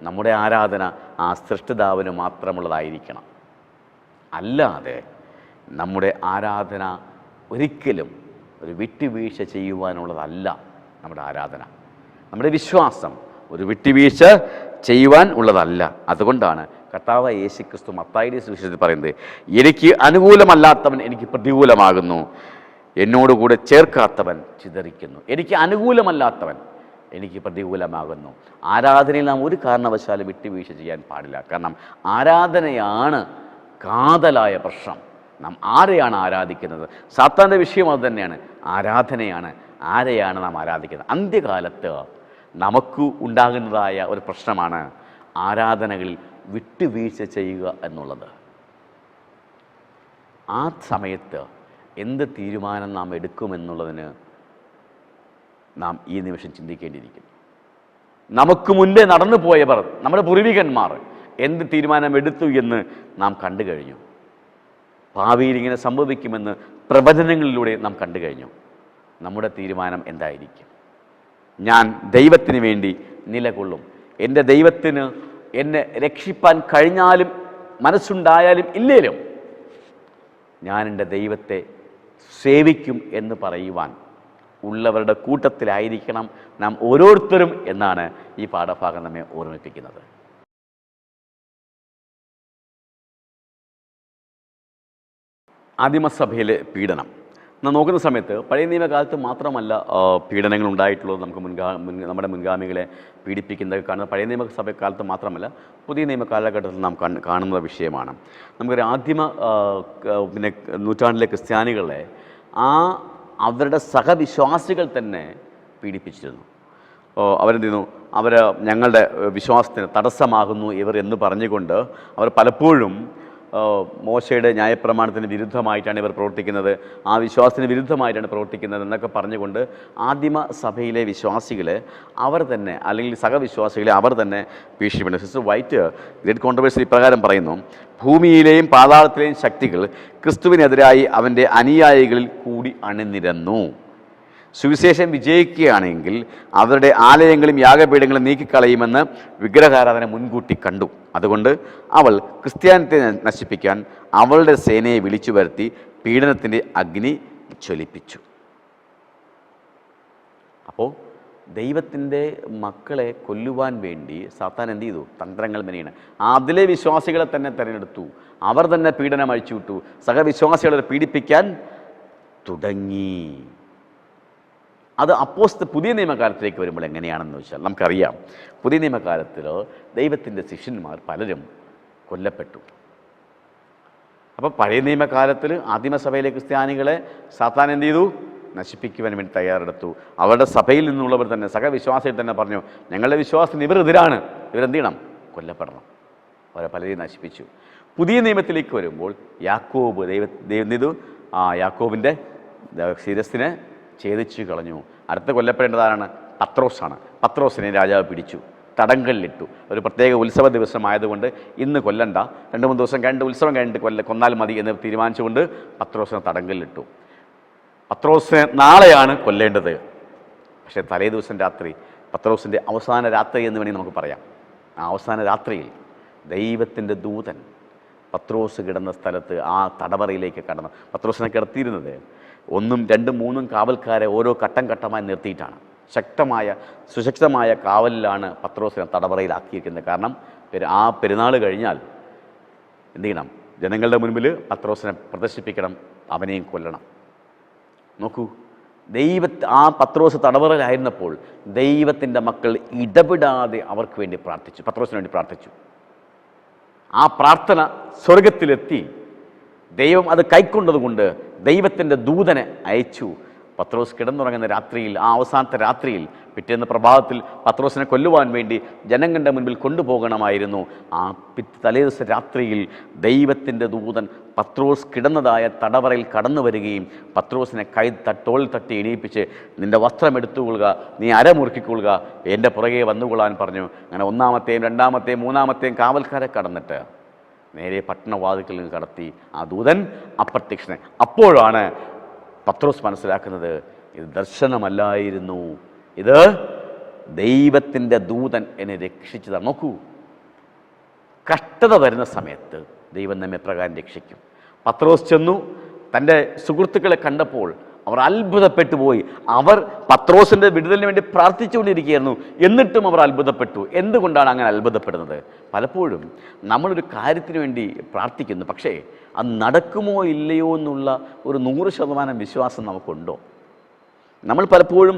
നമ്മുടെ ആരാധന ആ സൃഷ്ടിതാവിന് മാത്രമുള്ളതായിരിക്കണം. അല്ലാതെ നമ്മുടെ ആരാധന ഒരിക്കലും ഒരു വിട്ടുവീഴ്ച ചെയ്യുവാനുള്ളതല്ല. നമ്മുടെ ആരാധന, നമ്മുടെ വിശ്വാസം ഒരു വിട്ടുവീഴ്ച ചെയ്യുവാൻ ഉള്ളതല്ല. അതുകൊണ്ടാണ് കർത്താവ് യേശുക്രിസ്തു മത്തായിയുടെ സുവിശേഷത്തിൽ പറയുന്നത്, എനിക്ക് അനുകൂലമല്ലാത്തവൻ എനിക്ക് പ്രതികൂലമാകുന്നു, എന്നോടുകൂടെ ചേർക്കാത്തവൻ ചിതറിക്കുന്നു. എനിക്ക് അനുകൂലമല്ലാത്തവൻ എനിക്ക് പ്രതികൂലമാകുന്നു. ആരാധനയിൽ നാം ഒരു കാരണവശാലും വിട്ടുവീഴ്ച ചെയ്യാൻ പാടില്ല. കാരണം ആരാധനയാണ് കാതലായ പ്രശ്നം. നാം ആരെയാണ് ആരാധിക്കുന്നത്? സാത്താൻ്റെ വിഷയം അത് തന്നെയാണ്. ആരാധനയാണ്. ആരെയാണ് നാം ആരാധിക്കുന്നത്? അന്ത്യകാലത്ത് നമുക്ക് ഉണ്ടാകുന്നതായ ഒരു പ്രശ്നമാണ് ആരാധനകളിൽ വിട്ടുവീഴ്ച ചെയ്യുക എന്നുള്ളത്. ആ സമയത്ത് എന്ത് തീരുമാനം നാം എടുക്കുമെന്നുള്ളതിന് നാം ഈ നിമിഷം ചിന്തിക്കേണ്ടിയിരിക്കുന്നു. നമുക്ക് മുൻപേ നടന്നു പോയവർ, നമ്മുടെ പൂർവികന്മാർ എന്ത് തീരുമാനമെടുത്തു എന്ന് നാം കണ്ടു കഴിഞ്ഞു. ഭാവിയിൽ ഇങ്ങനെ സംഭവിക്കുമെന്ന് പ്രവചനങ്ങളിലൂടെ നാം കണ്ടു കഴിഞ്ഞു. നമ്മുടെ തീരുമാനം എന്തായിരിക്കും? ഞാൻ ദൈവത്തിന് വേണ്ടി നിലകൊള്ളും. എൻ്റെ ദൈവത്തിന് എന്നെ രക്ഷിപ്പാൻ കഴിഞ്ഞാലും മനസ്സുണ്ടായാലും ഇല്ലേലും ഞാൻ എൻ്റെ ദൈവത്തെ സേവിക്കും എന്ന് പറയുവാൻ ഉള്ളവരുടെ കൂട്ടത്തിലായിരിക്കണം നാം ഓരോരുത്തരും എന്നാണ് ഈ പാഠഭാഗം നമ്മെ ഓർമ്മിപ്പിക്കുന്നത്. ആദിമസഭയിലെ പീഡനം നാം നോക്കുന്ന സമയത്ത് പഴയ നിയമകാലത്ത് മാത്രമല്ല പീഡനങ്ങൾ ഉണ്ടായിട്ടുള്ളത്. നമുക്ക് നമ്മുടെ മുൻഗാമികളെ പീഡിപ്പിക്കുന്നത് കാണുന്നത് പഴയ നിയമസഭക്കാലത്ത് മാത്രമല്ല, പുതിയ നിയമ കാലഘട്ടത്തിൽ നാം കാണുന്ന വിഷയമാണ്. നമുക്കൊരു ആദിമ നൂറ്റാണ്ടിലെ ക്രിസ്ത്യാനികളെ അവരുടെ സഹവിശ്വാസികൾ തന്നെ പീഡിപ്പിച്ചിരുന്നു. അവരെന്ത് ചെയ്യുന്നു? ഞങ്ങളുടെ വിശ്വാസത്തിന് തടസ്സമാകുന്നു ഇവർ എന്ന് പറഞ്ഞുകൊണ്ട് അവർ പലപ്പോഴും മോശയുടെ ന്യായപ്രമാണത്തിന് വിരുദ്ധമായിട്ടാണ് ഇവർ പ്രവർത്തിക്കുന്നത്, ആ വിശ്വാസത്തിന് വിരുദ്ധമായിട്ടാണ് പ്രവർത്തിക്കുന്നത് എന്നൊക്കെ പറഞ്ഞുകൊണ്ട് ആദിമ സഭയിലെ വിശ്വാസികളെ അവർ തന്നെ, അല്ലെങ്കിൽ സഹവിശ്വാസികളെ അവർ തന്നെ ഭീഷണിപ്പെടുന്നു. സിസ്റ്റർ വൈറ്റ് ഗ്രേറ്റ് കോൺട്രവേഴ്സി ഇപ്രകാരം പറയുന്നു: ഭൂമിയിലെയും പാതാളത്തിലെയും ശക്തികൾ ക്രിസ്തുവിനെതിരായി അവൻ്റെ അനുയായികളിൽ കൂടി അണിനിരന്നു. സുവിശേഷം വിജയിക്കുകയാണെങ്കിൽ അവരുടെ ആലയങ്ങളും യാഗപീഠങ്ങളും നീക്കിക്കളയുമെന്ന് വിഗ്രഹാരാധന മുൻകൂട്ടി കണ്ടു. അതുകൊണ്ട് അവൾ ക്രിസ്ത്യാനിത്തെ നശിപ്പിക്കാൻ അവളുടെ സേനയെ വിളിച്ചു വരുത്തി പീഡനത്തിൻ്റെ അഗ്നി ജ്വലിപ്പിച്ചു. അപ്പോൾ ദൈവത്തിൻ്റെ മക്കളെ കൊല്ലുവാൻ വേണ്ടി സാത്താൻ എന്ത് ചെയ്തു? തന്ത്രങ്ങൾ മെനയാണ്. അതിലെ വിശ്വാസികളെ തന്നെ തിരഞ്ഞെടുത്തു. അവർ തന്നെ പീഡനം അഴിച്ചുവിട്ടു. സഹവിശ്വാസികളെ പീഡിപ്പിക്കാൻ തുടങ്ങി. അത് പുതിയ നിയമകാലത്തിലേക്ക് വരുമ്പോൾ എങ്ങനെയാണെന്ന് വെച്ചാൽ നമുക്കറിയാം, പുതിയ നിയമകാലത്തിൽ ദൈവത്തിൻ്റെ ശിഷ്യന്മാർ പലരും കൊല്ലപ്പെട്ടു. അപ്പോൾ പഴയ നിയമകാലത്തിൽ ആദിമസഭയിലെ ക്രിസ്ത്യാനികളെ സാത്താൻ എന്ത് ചെയ്തു? നശിപ്പിക്കുവാൻ വേണ്ടി തയ്യാറെടുത്തു. അവരുടെ സഭയിൽ നിന്നുള്ളവർ തന്നെ, സഹവിശ്വാസികൾ തന്നെ പറഞ്ഞു, ഞങ്ങളുടെ വിശ്വാസത്തിന് ഇവരെതിരാണ്, ഇവരെന്ത് ചെയ്യണം? കൊല്ലപ്പെടണം. അവരെ പലരെയും നശിപ്പിച്ചു. പുതിയ നിയമത്തിലേക്ക് വരുമ്പോൾ യാക്കോബ് ദൈവം യാക്കോബിൻ്റെ ശിരസ്സിനെ ഛേദിച്ചു കളഞ്ഞു. അടുത്ത കൊല്ലപ്പെടേണ്ടതാണ് പത്രോസാണ്. പത്രോസിനെ രാജാവ് പിടിച്ചു, തടങ്കലിലിട്ടു. ഒരു പ്രത്യേക ഉത്സവ ദിവസമായതുകൊണ്ട് ഇന്ന് കൊല്ലണ്ട, 2-3 ദിവസം കഴിഞ്ഞിട്ട് ഉത്സവം കഴിഞ്ഞിട്ട് കൊന്നാൽ മതി എന്ന് തീരുമാനിച്ചുകൊണ്ട് പത്രോസിനെ തടങ്കലിലിട്ടു. പത്രോസിനെ നാളെയാണ് കൊല്ലേണ്ടത്. പക്ഷേ തലേ ദിവസം രാത്രി, പത്രോസിൻ്റെ അവസാന രാത്രി എന്ന് വേണമെങ്കിൽ നമുക്ക് പറയാം, ആ അവസാന രാത്രിയിൽ ദൈവത്തിൻ്റെ ദൂതൻ പത്രോസ് കിടന്ന സ്ഥലത്ത് ആ തടവറയിലേക്ക് കടന്നു. പത്രോസിനെ കിടത്തിയിരുന്നത് 1, 2, 3 കാവൽക്കാരെ ഓരോ ഘട്ടം ഘട്ടമായി നിർത്തിയിട്ടാണ്. സുശക്തമായ കാവലിലാണ് പത്രോസിനെ തടവറയിലാക്കിയിരിക്കുന്നത്. കാരണം ആ പെരുന്നാൾ കഴിഞ്ഞാൽ എന്ത് ചെയ്യണം? ജനങ്ങളുടെ മുൻപിൽ പത്രോസിനെ പ്രദർശിപ്പിക്കണം, അവനെയും കൊല്ലണം. നോക്കൂ, ആ പത്രോസ് തടവറയിലായിരുന്നപ്പോൾ ദൈവത്തിൻ്റെ മക്കൾ ഇടപെടാതെ അവർക്ക് വേണ്ടി പ്രാർത്ഥിച്ചു, പത്രോസിന് വേണ്ടി പ്രാർത്ഥിച്ചു. ആ പ്രാർത്ഥന സ്വർഗത്തിലെത്തി. ദൈവം അത് കൈക്കൊണ്ടതുകൊണ്ട് ദൈവത്തിൻ്റെ ദൂതനെ അയച്ചു. പത്രോസ് കിടന്നുറങ്ങുന്ന രാത്രിയിൽ, ആ അവസാനത്തെ രാത്രിയിൽ, പിറ്റേന്ന് പ്രഭാതത്തിൽ പത്രോസിനെ കൊല്ലുവാൻ വേണ്ടി ജനങ്ങളുടെ മുൻപിൽ കൊണ്ടുപോകണമായിരുന്നു. ആ തലേദിവസ രാത്രിയിൽ ദൈവത്തിൻ്റെ ദൂതൻ പത്രോസ് കിടന്നതായ തടവറയിൽ കടന്നു വരികയും പത്രോസിനെ തോളിൽ തട്ടി എണീപ്പിച്ച്, നിൻ്റെ വസ്ത്രം എടുത്തുകൊള്ളുക, നീ അരമുറുക്കിക്കൊള്ളുക, എൻ്റെ പുറകെ വന്നുകൊള്ളാൻ പറഞ്ഞു. അങ്ങനെ 1-ാമത്തെയും 2-ാമത്തെയും 3-ാമത്തെയും കാവൽക്കാരെ കടന്നിട്ട് നേരെ പട്ടണവാതിൽക്കൽ നിന്ന് കടത്തി ആ ദൂതൻ അപ്രത്യക്ഷനായി. അപ്പോഴാണ് പത്രോസ് മനസ്സിലാക്കുന്നത്, ഇത് ദർശനമല്ലായിരുന്നു, ഇത് ദൈവത്തിൻ്റെ ദൂതൻ എന്നെ രക്ഷിച്ചതാണ്. നോക്കൂ, കഷ്ടത വരുന്ന സമയത്ത് ദൈവം നമ്മെ പ്രകാരം രക്ഷിക്കും. പത്രോസ് ചെന്നു, തൻ്റെ സുഹൃത്തുക്കളെ കണ്ടപ്പോൾ അവർ അത്ഭുതപ്പെട്ടു പോയി. അവർ പത്രോസിൻ്റെ വിടുതലിന് വേണ്ടി പ്രാർത്ഥിച്ചുകൊണ്ടിരിക്കുകയായിരുന്നു. എന്നിട്ടും അവർ അത്ഭുതപ്പെട്ടു. എന്തുകൊണ്ടാണ് അങ്ങനെ അത്ഭുതപ്പെടുന്നത്? പലപ്പോഴും നമ്മളൊരു കാര്യത്തിന് വേണ്ടി പ്രാർത്ഥിക്കുന്നു, പക്ഷേ അത് നടക്കുമോ ഇല്ലയോ എന്നുള്ള ഒരു 100% വിശ്വാസം നമുക്കുണ്ടോ? നമ്മൾ പലപ്പോഴും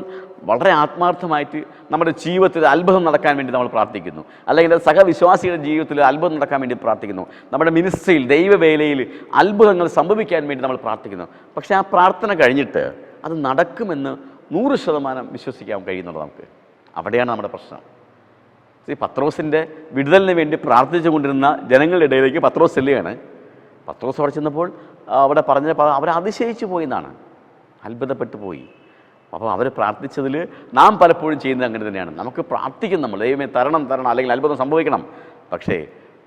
വളരെ ആത്മാർത്ഥമായിട്ട് നമ്മുടെ ജീവിതത്തിൽ അത്ഭുതം നടക്കാൻ വേണ്ടി നമ്മൾ പ്രാർത്ഥിക്കുന്നു, അല്ലെങ്കിൽ സഹവിശ്വാസിയുടെ ജീവിതത്തിൽ അത്ഭുതം നടക്കാൻ വേണ്ടി പ്രാർത്ഥിക്കുന്നു, നമ്മുടെ മിനിസ്ട്രിയിൽ ദൈവവേലയിൽ അത്ഭുതങ്ങൾ സംഭവിക്കാൻ വേണ്ടി നമ്മൾ പ്രാർത്ഥിക്കുന്നു. പക്ഷേ ആ പ്രാർത്ഥന കഴിഞ്ഞിട്ട് അത് നടക്കുമെന്ന് 100% വിശ്വസിക്കാൻ കഴിയുന്നുണ്ടോ നമുക്ക്? അവിടെയാണ് നമ്മുടെ പ്രശ്നം. പത്രോസിൻ്റെ വിടുതലിന് വേണ്ടി പ്രാർത്ഥിച്ചു കൊണ്ടിരുന്ന ജനങ്ങളുടെ ഇടയിലേക്ക് പത്രോസ് ചെല്ലുകയാണ്. പത്രോസ് അവിടെ ചെന്നപ്പോൾ അവിടെ അവരെ അതിശയിച്ചു പോയി എന്നാണ്, അത്ഭുതപ്പെട്ടു പോയി. അപ്പോൾ അവർ പ്രാർത്ഥിച്ചതിൽ നാം പലപ്പോഴും ചെയ്യുന്നത് അങ്ങനെ തന്നെയാണ്. നമുക്ക് പ്രാർത്ഥിക്കും, നമ്മൾ ദൈവമേ തരണം അല്ലെങ്കിൽ അത്ഭുതം സംഭവിക്കണം. പക്ഷേ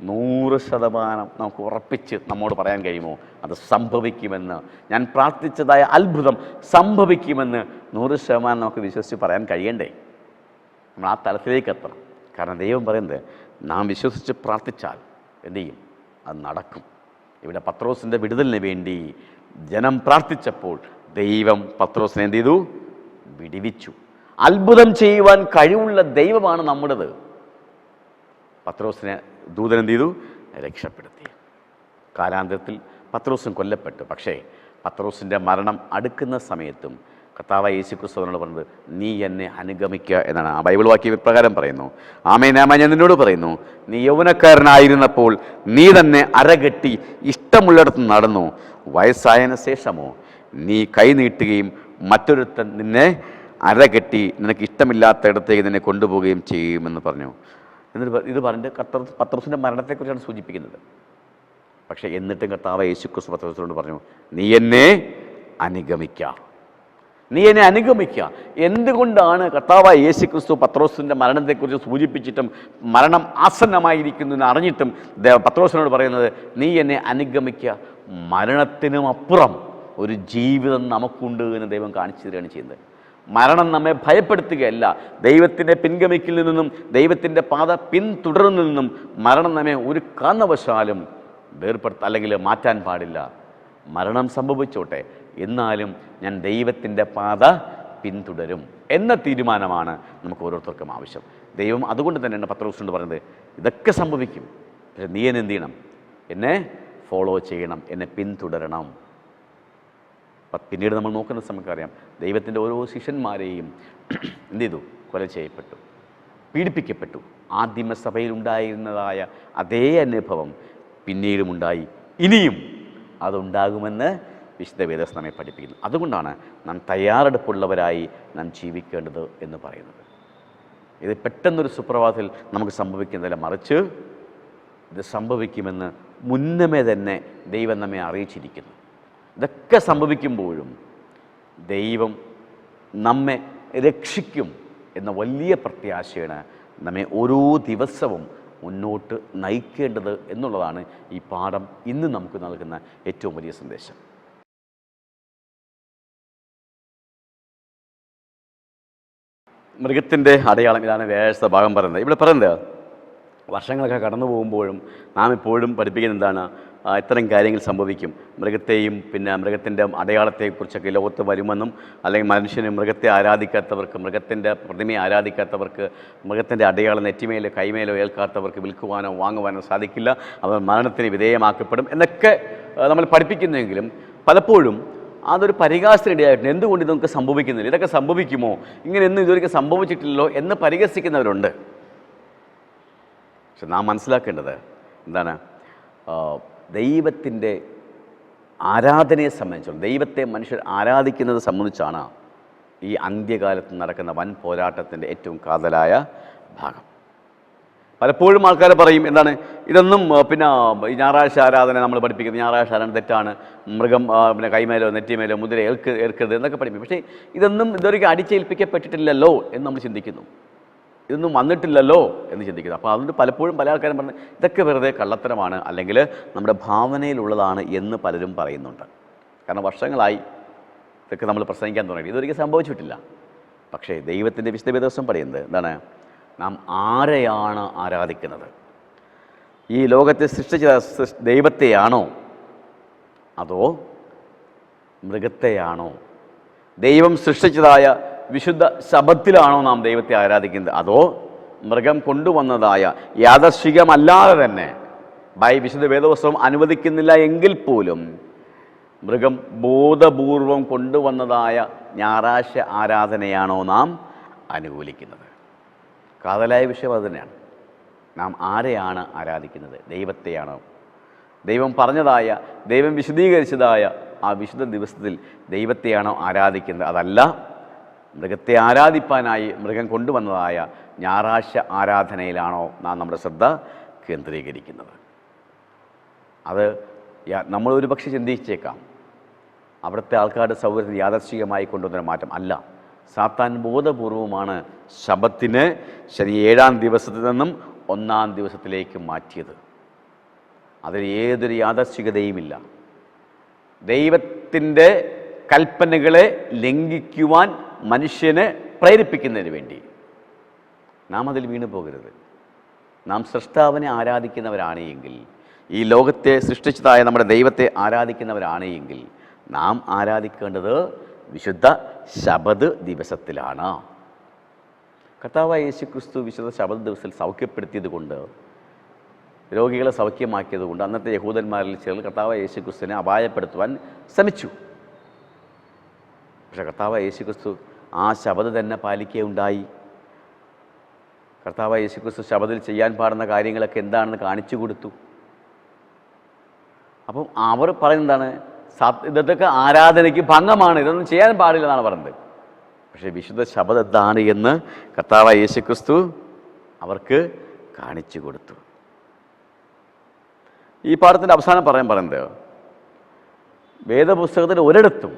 100% നമുക്ക് ഉറപ്പിച്ച് നമ്മോട് പറയാൻ കഴിയുമോ അത് സംഭവിക്കുമെന്ന്? ഞാൻ പ്രാർത്ഥിച്ചതായ അത്ഭുതം സംഭവിക്കുമെന്ന് 100% നമുക്ക് വിശ്വസിച്ച് പറയാൻ കഴിയണ്ടേ? നമ്മൾ ആ തലത്തിലേക്ക് എത്തണം. കാരണം ദൈവം പറയുന്നത്, നാം വിശ്വസിച്ച് പ്രാർത്ഥിച്ചാൽ എന്തു ചെയ്യും? അത് നടക്കും. ഇവിടെ പത്രോസിൻ്റെ വിടുതലിന് വേണ്ടി ജനം പ്രാർത്ഥിച്ചപ്പോൾ ദൈവം പത്രോസിനെ എന്ത് ചെയ്തു? വിടുവിച്ചു. അത്ഭുതം ചെയ്യുവാൻ കഴിവുള്ള ദൈവമാണ് നമ്മുടേത്. പത്രോസിനെ ദൂതൻ എന്ത് ചെയ്തു? രക്ഷപ്പെടുത്തി. കാലാന്തരത്തിൽ പത്രോസും കൊല്ലപ്പെട്ടു. പക്ഷേ പത്രോസിൻ്റെ മരണം അടുക്കുന്ന സമയത്തും കർത്താവായ യേശുക്രിസ്തു അവനോട് പറഞ്ഞത്, നീ എന്നെ അനുഗമിക്കുക എന്നാണ്. ആ ബൈബിൾ വാക്യം ഇപ്രകാരം പറയുന്നു, ആമേൻ ആമേൻ, ഞാൻ നിന്നോട് പറയുന്നു, നീ യൗവനക്കാരനായിരുന്നപ്പോൾ നീ തന്നെ അരകെട്ടി ഇഷ്ടമുള്ളിടത്ത് നടന്നു. വയസ്സായതിനു ശേഷമോ നീ കൈ നീട്ടുകയും മറ്റൊരുത്തൻ നിന്നെ അരകെട്ടി നിനക്ക് ഇഷ്ടമില്ലാത്തയിടത്തേക്ക് നിന്നെ കൊണ്ടുപോവുകയും ചെയ്യുമെന്ന് പറഞ്ഞു. എന്നിട്ട് ഇത് പറഞ്ഞിട്ട് പത്രോസിൻ്റെ മരണത്തെക്കുറിച്ചാണ് സൂചിപ്പിക്കുന്നത്. പക്ഷേ എന്നിട്ടും കർത്താവായ യേശുക്രിസ്തു പത്രോസിനോട് പറഞ്ഞു, നീ എന്നെ അനുഗമിക്കുക, നീ എന്നെ അനുഗമിക്കുക. എന്തുകൊണ്ടാണ് കർത്താവായ യേശുക്രിസ്തു പത്രോസിൻ്റെ മരണത്തെക്കുറിച്ച് സൂചിപ്പിച്ചിട്ടും മരണം ആസന്നമായിരിക്കുന്നു എന്ന് അറിഞ്ഞിട്ടും പത്രോസിനോട് പറയുന്നത്, നീ എന്നെ അനുഗമിക്കുക? മരണത്തിനും അപ്പുറം ഒരു ജീവിതം നമുക്കുണ്ട് എന്ന് ദൈവം കാണിച്ചു തരികയാണ് ചെയ്യുന്നത്. മരണം നമ്മെ ഭയപ്പെടുത്തുകയല്ല, ദൈവത്തിൻ്റെ പിൻഗമിക്കലിൽ നിന്നും ദൈവത്തിൻ്റെ പാത പിന്തുടരുന്നതിൽ നിന്നും മരണം നമ്മെ ഒരു കാരണവശാലും അല്ലെങ്കിൽ മാറ്റാൻ പാടില്ല. മരണം സംഭവിച്ചോട്ടെ, എന്നാലും ഞാൻ ദൈവത്തിൻ്റെ പാത പിന്തുടരും എന്ന തീരുമാനമാണ് നമുക്ക് ഓരോരുത്തർക്കും ആവശ്യം. ദൈവം അതുകൊണ്ട് തന്നെയാണ് പത്രോസിനോട് പറഞ്ഞത്, ഇതൊക്കെ സംഭവിക്കും, പക്ഷേ നീ എന്നെ എന്ത് ചെയ്യണം? എന്നെ ഫോളോ ചെയ്യണം, എന്നെ പിന്തുടരണം. പിന്നീട് നമ്മൾ നോക്കുന്ന സമയത്തറിയാം, ദൈവത്തിൻ്റെ ഓരോ ശിഷ്യന്മാരെയും എന്ത് ചെയ്തു? കൊല ചെയ്യപ്പെട്ടു, പീഡിപ്പിക്കപ്പെട്ടു. ആദിമസഭയിൽ ഉണ്ടായിരുന്നതായ അതേ അനുഭവം പിന്നീടുമുണ്ടായി, ഇനിയും അതുണ്ടാകുമെന്ന് വിശുദ്ധ വേദോസ് നമ്മെ പഠിപ്പിക്കുന്നു. അതുകൊണ്ടാണ് നാം തയ്യാറെടുപ്പുള്ളവരായി നാം ജീവിക്കേണ്ടത് എന്ന് പറയുന്നത്. ഇത് പെട്ടെന്നൊരു സുപ്രഭാതത്തിൽ നമുക്ക് സംഭവിക്കുന്നില്ല, മറിച്ച് ഇത് സംഭവിക്കുമെന്ന് മുന്നമേ തന്നെ ദൈവം നമ്മെ അറിയിച്ചിരിക്കുന്നു. ഇതൊക്കെ സംഭവിക്കുമ്പോഴും ദൈവം നമ്മെ രക്ഷിക്കും എന്ന വലിയ പ്രത്യാശയാണ് നമ്മെ ഓരോ ദിവസവും മുന്നോട്ട് നയിക്കേണ്ടത് എന്നുള്ളതാണ് ഈ പാഠം ഇന്ന് നമുക്ക് നൽകുന്ന ഏറ്റവും വലിയ സന്ദേശം. മൃഗത്തിൻ്റെ അടയാളം ഇതാണ് വേഴ്സ ഭാഗം പറയുന്നത്. ഇവിടെ പറയുന്നത് വർഷങ്ങളൊക്കെ കടന്നു പോകുമ്പോഴും നാം ഇപ്പോഴും പഠിപ്പിക്കുന്ന എന്താണ്, ഇത്തരം കാര്യങ്ങൾ സംഭവിക്കും. മൃഗത്തെയും പിന്നെ മൃഗത്തിൻ്റെ അടയാളത്തെക്കുറിച്ചൊക്കെ ലോകത്ത് വരുമെന്നും, അല്ലെങ്കിൽ മനുഷ്യന് മൃഗത്തെ ആരാധിക്കാത്തവർക്ക്, മൃഗത്തിൻ്റെ പ്രതിമയെ ആരാധിക്കാത്തവർക്ക്, മൃഗത്തിൻ്റെ അടയാളം നെറ്റിമേലോ കൈമേലോ ഏൽക്കാത്തവർക്ക് വിൽക്കുവാനോ വാങ്ങുവാനോ സാധിക്കില്ല, അവർ മരണത്തിന് വിധേയമാക്കപ്പെടും എന്നൊക്കെ നമ്മൾ പഠിപ്പിക്കുന്നെങ്കിലും പലപ്പോഴും അതൊരു പരിഹാസത്തിനിടയായിട്ടുണ്ട്. എന്തുകൊണ്ട് ഇതൊക്കെ സംഭവിക്കുന്നില്ല, ഇതൊക്കെ സംഭവിക്കുമോ, ഇങ്ങനെയൊന്നും ഇതുവരെയ്ക്ക് സംഭവിച്ചിട്ടില്ലല്ലോ എന്ന് പരിഹസിക്കുന്നവരുണ്ട്. പക്ഷെ നാം മനസ്സിലാക്കേണ്ടത് എന്താണ്, ദൈവത്തിൻ്റെ ആരാധനയെ സംബന്ധിച്ചുള്ള, ദൈവത്തെ മനുഷ്യർ ആരാധിക്കുന്നത് സംബന്ധിച്ചാണ് ഈ അന്ത്യകാലത്ത് നടക്കുന്ന വൻ പോരാട്ടത്തിൻ്റെ ഏറ്റവും കാതലായ ഭാഗം. പലപ്പോഴും ആൾക്കാർ പറയും എന്താണ്, ഇതൊന്നും പിന്നെ ഈ ഞായറാഴ്ച ആരാധന നമ്മൾ പഠിപ്പിക്കുന്നത്, ഞായറാഴ്ച ആരാധന തെറ്റാണ്, മൃഗം പിന്നെ കൈമേലോ നെറ്റിമേലോ മുദ്ര ഏൽക്കരുത് എന്നൊക്കെ പഠിപ്പിക്കും. പക്ഷേ ഇതൊന്നും ഇതുവരെയ്ക്ക് അടിച്ചേൽപ്പിക്കപ്പെട്ടിട്ടില്ലല്ലോ എന്ന് നമ്മൾ ചിന്തിക്കുന്നു, ഇതൊന്നും വന്നിട്ടില്ലല്ലോ എന്ന് ചിന്തിക്കുന്നു. അപ്പോൾ അതുകൊണ്ട് പലപ്പോഴും പല ആൾക്കാരും പറഞ്ഞ് ഇതൊക്കെ വെറുതെ കള്ളത്തരമാണ്, അല്ലെങ്കിൽ നമ്മുടെ ഭാവനയിലുള്ളതാണ് എന്ന് പലരും പറയുന്നുണ്ട്. കാരണം വർഷങ്ങളായി ഇതൊക്കെ നമ്മൾ പ്രസംഗിക്കാൻ തുടങ്ങി, ഇതൊരിക്കലും സംഭവിച്ചിട്ടില്ല. പക്ഷേ ദൈവത്തിൻ്റെ വിശുദ്ധ വേദോസം പറയുന്നത് എന്താണ്, നാം ആരെയാണ് ആരാധിക്കുന്നത്? ഈ ലോകത്തെ സൃഷ്ടിച്ച ദൈവത്തെയാണോ അതോ മൃഗത്തെയാണോ? ദൈവം സൃഷ്ടിച്ചതായ വിശുദ്ധ ശബത്തിലാണോ നാം ദൈവത്തെ ആരാധിക്കുന്നത്, അതോ മൃഗം കൊണ്ടുവന്നതായ യാദർശികമല്ലാതെ തന്നെ വിശുദ്ധ വേദപുസ്തകം അനുവദിക്കുന്നില്ല എങ്കിൽ പോലും മൃഗം ബോധപൂർവം കൊണ്ടുവന്നതായ ഞായറാഴ്ച ആരാധനയാണോ നാം അനുകൂലിക്കുന്നത്? കാതലായ വിഷയം അത് തന്നെയാണ്. നാം ആരെയാണ് ആരാധിക്കുന്നത്? ദൈവത്തെയാണോ? ദൈവം പറഞ്ഞതായ, ദൈവം വിശദീകരിച്ചതായ ആ വിശുദ്ധ ദിവസത്തിൽ ദൈവത്തെയാണോ ആരാധിക്കുന്നത്? അതല്ല മൃഗത്തെ ആരാധിപ്പാനായി മൃഗം കൊണ്ടുവന്നതായ ഞായറാഴ്ച ആരാധനയിലാണോ നാം നമ്മുടെ ശ്രദ്ധ കേന്ദ്രീകരിക്കുന്നത്? അത് നമ്മളൊരു പക്ഷേ ചിന്തിച്ചേക്കാം, അവിടുത്തെ ആൾക്കാരുടെ സൗകര്യത്തിൽ യാദർശികമായി കൊണ്ടുവന്നൊരു മാറ്റം അല്ല. സാത്താൻ ബോധപൂർവമാണ് ശബത്തിനെ ശനി 7-ാം ദിവസത്തിൽ നിന്നും 1-ാം ദിവസത്തിലേക്ക് മാറ്റിയത്. അതിൽ ഏതൊരു യാദർശികതയുമില്ല. ദൈവത്തിൻ്റെ കൽപ്പനകളെ ലംഘിക്കുവാൻ മനുഷ്യനെ പ്രേരിപ്പിക്കുന്നതിന് വേണ്ടി നാം അതിൽ വീണു പോകരുത്. നാം സൃഷ്ടാവിനെ ആരാധിക്കുന്നവരാണ് എങ്കിൽ, ഈ ലോകത്തെ സൃഷ്ടിച്ചതായ നമ്മുടെ ദൈവത്തെ ആരാധിക്കുന്നവരാണ് എങ്കിൽ, നാം ആരാധിക്കേണ്ടത് വിശുദ്ധ ശബത് ദിവസത്തിലാണ്. കർത്താവായ യേശുക്രിസ്തു വിശുദ്ധ ശബത് ദിവസത്തിൽ സൗഖ്യപ്പെടുത്തിയത് കൊണ്ട്, രോഗികളെ സൗഖ്യമാക്കിയത് കൊണ്ട് അന്നത്തെ യഹൂദന്മാരിൽ ചിലർ കർത്താവായ യേശുക്രിസ്തുവിനെ അപായപ്പെടുത്തുവാൻ ശ്രമിച്ചു. പക്ഷേ കർത്താവായ യേശുക്രിസ്തു ആ ശബത് തന്നെ പാലിക്കുകയുണ്ടായി. കർത്താവായ യേശുക്രിസ്തു ശബതിൽ ചെയ്യാൻ പാടുന്ന കാര്യങ്ങളൊക്കെ എന്താണെന്ന് കാണിച്ചു കൊടുത്തു. അപ്പം അവർ പറയുന്നതാണ്, ഇതൊക്കെ ആരാധനയ്ക്ക് ഭംഗമാണ്, ഇതൊന്നും ചെയ്യാൻ പാടില്ല എന്നാണ് പറയുന്നത്. പക്ഷേ വിശുദ്ധ ശബത് എന്താണ് എന്ന് കർത്താവായ യേശുക്രിസ്തു അവർക്ക് കാണിച്ചു കൊടുത്തു. ഈ പാഠത്തിൻ്റെ അവസാനം പറയുന്നത്, വേദപുസ്തകത്തിൽ ഒരിടത്തും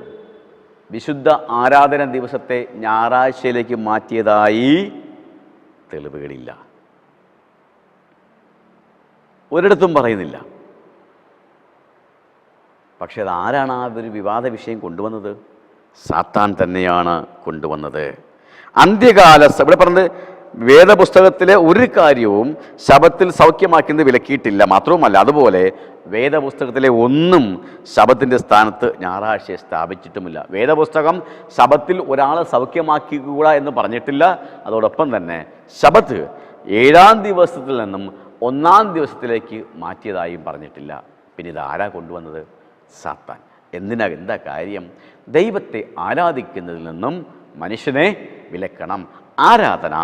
വിശുദ്ധ ആരാധന ദിവസത്തെ ഞായറാഴ്ചയിലേക്ക് മാറ്റിയതായി തെളിവുകളില്ല. ഒരിടത്തും പറയുന്നില്ല. പക്ഷേ അതാരാണ് ആ ഒരു വിവാദ വിഷയം കൊണ്ടുവന്നത്? സാത്താൻ തന്നെയാണ് കൊണ്ടുവന്നത്. അന്ത്യകാല ഇവിടെ പറഞ്ഞത്, വേദപുസ്തകത്തിലെ ഒരു കാര്യവും ശബത്തിൽ സൗഖ്യമാക്കുന്നത് വിലക്കിയിട്ടില്ല. മാത്രവുമല്ല, അതുപോലെ വേദപുസ്തകത്തിലെ ഒന്നും ശബത്തിൻ്റെ സ്ഥാനത്ത് ഞായറാഴ്ചയെ സ്ഥാപിച്ചിട്ടുമില്ല. വേദപുസ്തകം ശബത്തിൽ ഒരാളെ സൗഖ്യമാക്കിക്കൂടാ എന്ന് പറഞ്ഞിട്ടില്ല. അതോടൊപ്പം തന്നെ ശബത്ത് 7-ാം ദിവസത്തിൽ നിന്നും 1-ാം ദിവസത്തിലേക്ക് മാറ്റിയതായും പറഞ്ഞിട്ടില്ല. പിന്നെ ഇതാരാ കൊണ്ടുവന്നത്? സാത്താൻ. എന്താ കാര്യം? ദൈവത്തെ ആരാധിക്കുന്നതിൽ നിന്നും മനുഷ്യനെ വിലക്കണം. ആരാധന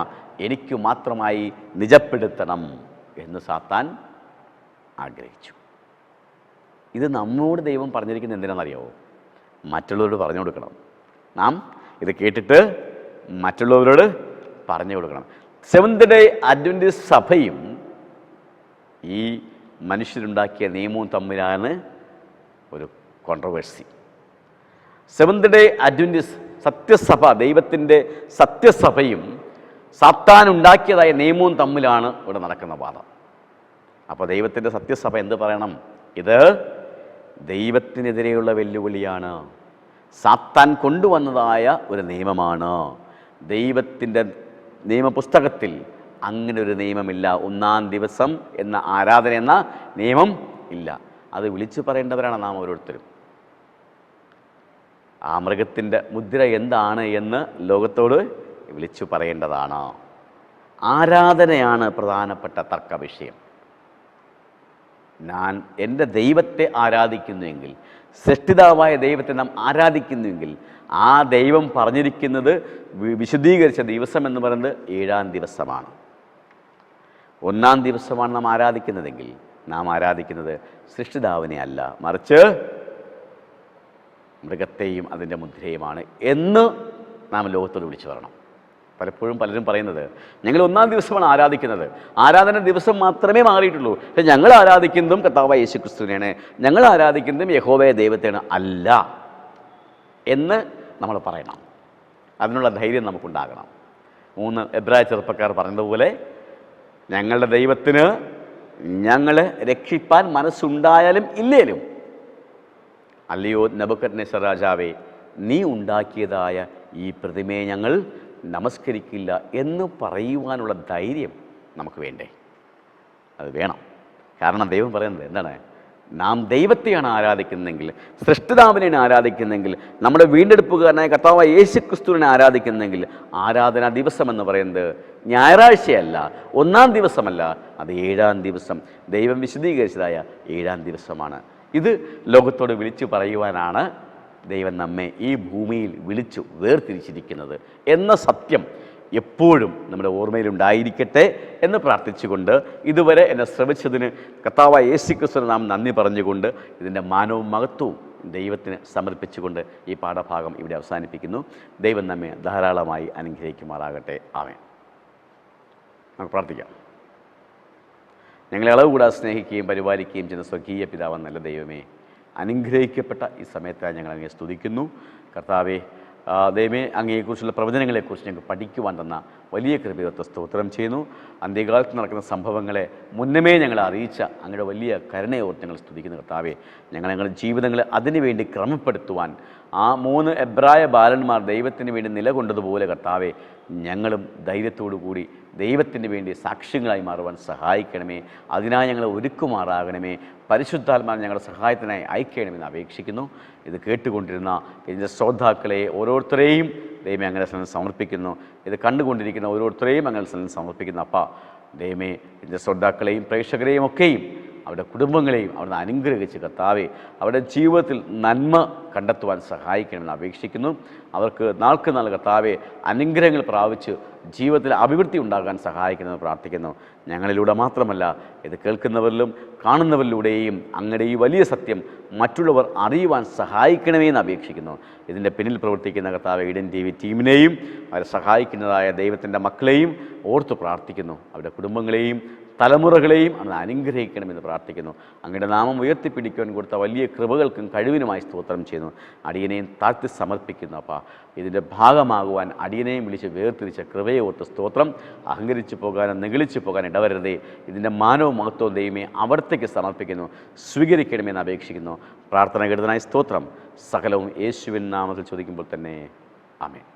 എനിക്ക് മാത്രമായി നിജപ്പെടുത്തണം എന്ന് സാത്താൻ ആഗ്രഹിച്ചു. ഇത് നമ്മോട് ദൈവം പറഞ്ഞിരിക്കുന്നത് എന്തിനാണെന്നറിയാമോ? മറ്റുള്ളവരോട് പറഞ്ഞു കൊടുക്കണം. നാം ഇത് കേട്ടിട്ട് മറ്റുള്ളവരോട് പറഞ്ഞു കൊടുക്കണം. സെവൻത് ഡേ അഡ്വൻറ്റിസ്റ്റ് സഭയും ഈ മനുഷ്യരുണ്ടാക്കിയ നിയമവും തമ്മിലാണ് ഒരു കോൺട്രവേഴ്സി. സെവൻത് ഡേ അഡ്വൻറ്റിസ്റ്റ് സത്യസഭ, ദൈവത്തിൻ്റെ സത്യസഭയും സാത്താൻ ഉണ്ടാക്കിയതായ നിയമവും തമ്മിലാണ് ഇവിടെ നടക്കുന്ന വാദം. അപ്പോൾ ദൈവത്തിൻ്റെ സത്യസഭ എന്ത് പറയണം? ഇത് ദൈവത്തിനെതിരെയുള്ള വെല്ലുവിളിയാണ്, സാത്താൻ കൊണ്ടുവന്നതായ ഒരു നിയമമാണ്. ദൈവത്തിൻ്റെ നിയമപുസ്തകത്തിൽ അങ്ങനെ ഒരു നിയമമില്ല. ഒന്നാം ദിവസം എന്ന ആരാധന എന്ന നിയമം ഇല്ല. അത് വിളിച്ചു പറയേണ്ടവരാണ് നാം ഓരോരുത്തരും. ആ മൃഗത്തിൻ്റെ മുദ്ര എന്താണ് എന്ന് ലോകത്തോട് വിളിച്ചു പറയേണ്ടതാണ്. ആരാധനയാണ് പ്രധാനപ്പെട്ട തർക്ക വിഷയം. ഞാൻ എൻ്റെ ദൈവത്തെ ആരാധിക്കുന്നുവെങ്കിൽ, സൃഷ്ടിതാവായ ദൈവത്തെ നാം ആരാധിക്കുന്നുവെങ്കിൽ, ആ ദൈവം പറഞ്ഞിരിക്കുന്നത് വിശദീകരിച്ച ദിവസം എന്ന് പറയുന്നത് 7-ാം ദിവസമാണ്. 1-ാം ദിവസമാണ് നാം ആരാധിക്കുന്നതെങ്കിൽ നാം ആരാധിക്കുന്നത് സൃഷ്ടിതാവിനെ അല്ല, മറിച്ച് മൃഗത്തെയും അതിൻ്റെ മുദ്രയുമാണ് എന്ന് നാം ലോകത്തോട് വിളിച്ചു പറയണം. പലപ്പോഴും പലരും പറയുന്നത് ഞങ്ങൾ 1-ാം ദിവസമാണ് ആരാധിക്കുന്നത്, ആരാധന ദിവസം മാത്രമേ മാറിയിട്ടുള്ളൂ, പക്ഷേ ഞങ്ങൾ ആരാധിക്കുന്നതും കർത്താവായ യേശുക്രിസ്തുവിനെയാണ്, ഞങ്ങൾ ആരാധിക്കുന്നതും യഹോവയെ ദൈവത്തെയാണ് അല്ല എന്ന് നമ്മൾ പറയണം. അതിനുള്ള ധൈര്യം നമുക്കുണ്ടാകണം. 3 എബ്രായ ചെറുപ്പക്കാർ പറഞ്ഞതുപോലെ ഞങ്ങളുടെ ദൈവത്തിന് ഞങ്ങളെ രക്ഷിപ്പാൻ മനസ്സുണ്ടായാലും ഇല്ലേലും, അല്ലയോ നെബൂഖദ്നേസർ രാജാവേ, നീ ഉണ്ടാക്കിയതായ ഈ പ്രതിമയെ ഞങ്ങൾ നമസ്കരിക്കില്ല എന്ന് പറയുവാനുള്ള ധൈര്യം നമുക്ക് വേണ്ടേ? അത് വേണം. കാരണം ദൈവം പറയുന്നത് എന്താണ്? നാം ദൈവത്തെയാണ് ആരാധിക്കുന്നതെങ്കിൽ, സൃഷ്ടിതാവിനെയാണ് ആരാധിക്കുന്നതെങ്കിൽ, നമ്മുടെ വീണ്ടെടുപ്പുകാരനായ കർത്താവായ യേശുക്രിസ്തുവിനെ ആരാധിക്കുന്നതെങ്കിൽ ആരാധനാ ദിവസം എന്ന് പറയുന്നത് ഞായറാഴ്ചയല്ല, 1-ാം ദിവസമല്ല, അത് 7-ാം ദിവസം, ദൈവം വിശദീകരിച്ചതായ 7-ാം ദിവസമാണ്. ഇത് ലോകത്തോട് വിളിച്ചു പറയുവാനാണ് ദൈവം നമ്മെ ഈ ഭൂമിയിൽ വിളിച്ചു വേർതിരിച്ചിരിക്കുന്നത് എന്ന സത്യം എപ്പോഴും നമ്മുടെ ഓർമ്മയിലുണ്ടായിരിക്കട്ടെ എന്ന് പ്രാർത്ഥിച്ചുകൊണ്ട് ഇതുവരെ എന്നെ ശ്രമിച്ചതിന് കർത്താവായ യേശുക്രിസ്തുവിന് നാം നന്ദി പറഞ്ഞുകൊണ്ട് ഇതിൻ്റെ മാനവും മഹത്വവും ദൈവത്തിന് സമർപ്പിച്ചുകൊണ്ട് ഈ പാഠഭാഗം ഇവിടെ അവസാനിപ്പിക്കുന്നു. ദൈവം നമ്മെ ധാരാളമായി അനുഗ്രഹിക്കുമാറാകട്ടെ. ആമേൻ. നമുക്ക് പ്രാർത്ഥിക്കാം. ഞങ്ങളെ അളവ് കൂടാതെ സ്നേഹിക്കുകയും പരിപാലിക്കുകയും ചെയ്യുന്ന സ്വകീയ പിതാവ് നല്ല ദൈവമേ, അനുഗ്രഹിക്കപ്പെട്ട ഈ സമയത്തായി ഞങ്ങൾ അങ്ങയെ സ്തുതിക്കുന്നു. കർത്താവേ, ദൈവമേ, അങ്ങയെക്കുറിച്ചുള്ള പ്രവചനങ്ങളെക്കുറിച്ച് ഞങ്ങൾക്ക് പഠിക്കുവാൻ തന്ന വലിയ കൃപയോർത്ത് സ്തോത്രം ചെയ്യുന്നു. അന്ത്യകാലത്ത് നടക്കുന്ന സംഭവങ്ങളെ മുന്നമേ ഞങ്ങളെ അറിയിച്ച അങ്ങയുടെ വലിയ കരുണയോർത്ത് ഞങ്ങൾ സ്തുതിക്കുന്നു. കർത്താവേ, ഞങ്ങളുടെ ജീവിതങ്ങളെ അതിനുവേണ്ടി ക്രമപ്പെടുത്തുവാൻ ആ 3 എബ്രായ ബാലന്മാർ ദൈവത്തിന് വേണ്ടി നിലകൊണ്ടതുപോലെ കർത്താവേ, ഞങ്ങളും ധൈര്യത്തോടു കൂടി ദൈവത്തിന് വേണ്ടി സാക്ഷ്യങ്ങളായി മാറുവാൻ സഹായിക്കണമേ. അതിനായി ഞങ്ങളെ ഒരുക്കുമാറാകണമേ. പരിശുദ്ധാത്മാവിനെ ഞങ്ങളുടെ സഹായത്തിനായി അയക്കണമെന്ന് അപേക്ഷിക്കുന്നു. ഇത് കേട്ടുകൊണ്ടിരുന്ന ഇതിൻ്റെ ശ്രോതാക്കളെ ഓരോരുത്തരെയും ദൈവമേ അങ്ങനെ സ്ഥലം സമർപ്പിക്കുന്നു. ഇത് കണ്ടുകൊണ്ടിരിക്കുന്ന ഓരോരുത്തരെയും അങ്ങനെ സ്ഥലം സമർപ്പിക്കുന്നു. അപ്പ ദൈവമേ, ഇതിൻ്റെ ശ്രോതാക്കളെയും പ്രേക്ഷകരെയും ഒക്കെയും അവരുടെ കുടുംബങ്ങളെയും അവിടുന്ന് അനുഗ്രഹിച്ച് കർത്താവെ അവരുടെ ജീവിതത്തിൽ നന്മ കണ്ടെത്തുവാൻ സഹായിക്കണമെന്ന് അപേക്ഷിക്കുന്നു. അവർക്ക് നാൾക്ക് നാൾ കർത്താവെ അനുഗ്രഹങ്ങൾ പ്രാപിച്ച് ജീവിതത്തിൽ അഭിവൃദ്ധി ഉണ്ടാകാൻ സഹായിക്കണമെന്ന് പ്രാർത്ഥിക്കുന്നു. ഞങ്ങളിലൂടെ മാത്രമല്ല, ഇത് കേൾക്കുന്നവരിലും കാണുന്നവരിലൂടെയും അങ്ങയുടെ ഈ വലിയ സത്യം മറ്റുള്ളവർ അറിയുവാൻ സഹായിക്കണമെന്ന് അപേക്ഷിക്കുന്നു. ഇതിൻ്റെ പിന്നിൽ പ്രവർത്തിക്കുന്ന കർത്താവ് ഈഡൻ TV ടീമിനെയും അവരെ സഹായിക്കുന്നതായ ദൈവത്തിൻ്റെ മക്കളെയും ഓർത്ത് പ്രാർത്ഥിക്കുന്നു. അവരുടെ കുടുംബങ്ങളെയും തലമുറകളെയും അന്ന് അനുഗ്രഹിക്കണമെന്ന് പ്രാർത്ഥിക്കുന്നു. അങ്ങയുടെ നാമം ഉയർത്തിപ്പിടിക്കുവാൻ കൊടുത്ത വലിയ കൃപകൾക്കും കഴിവിനുമായി സ്തോത്രം ചെയ്യുന്നു. അടിയനെയും താഴ്ത്തി സമർപ്പിക്കുന്നു. അപ്പോൾ ഇതിൻ്റെ ഭാഗമാകുവാൻ അടിയനെയും വിളിച്ച് വേർതിരിച്ച കൃപയെ ഓർത്ത് സ്തോത്രം. അഹങ്കരിച്ചു പോകാനും നെഗളിച്ചു പോകാൻ ഇടവരുതേ. ഇതിൻ്റെ മാനവും മഹത്വവും ദൈവമേ അവിടത്തേക്ക് സമർപ്പിക്കുന്നു. സ്വീകരിക്കണമെന്ന് അപേക്ഷിക്കുന്നു. പ്രാർത്ഥന കേട്ടതിനായി സ്തോത്രം. സകലവും യേശുവിൻ നാമത്തിൽ ചോദിക്കുമ്പോൾ തന്നെ ആമേൻ.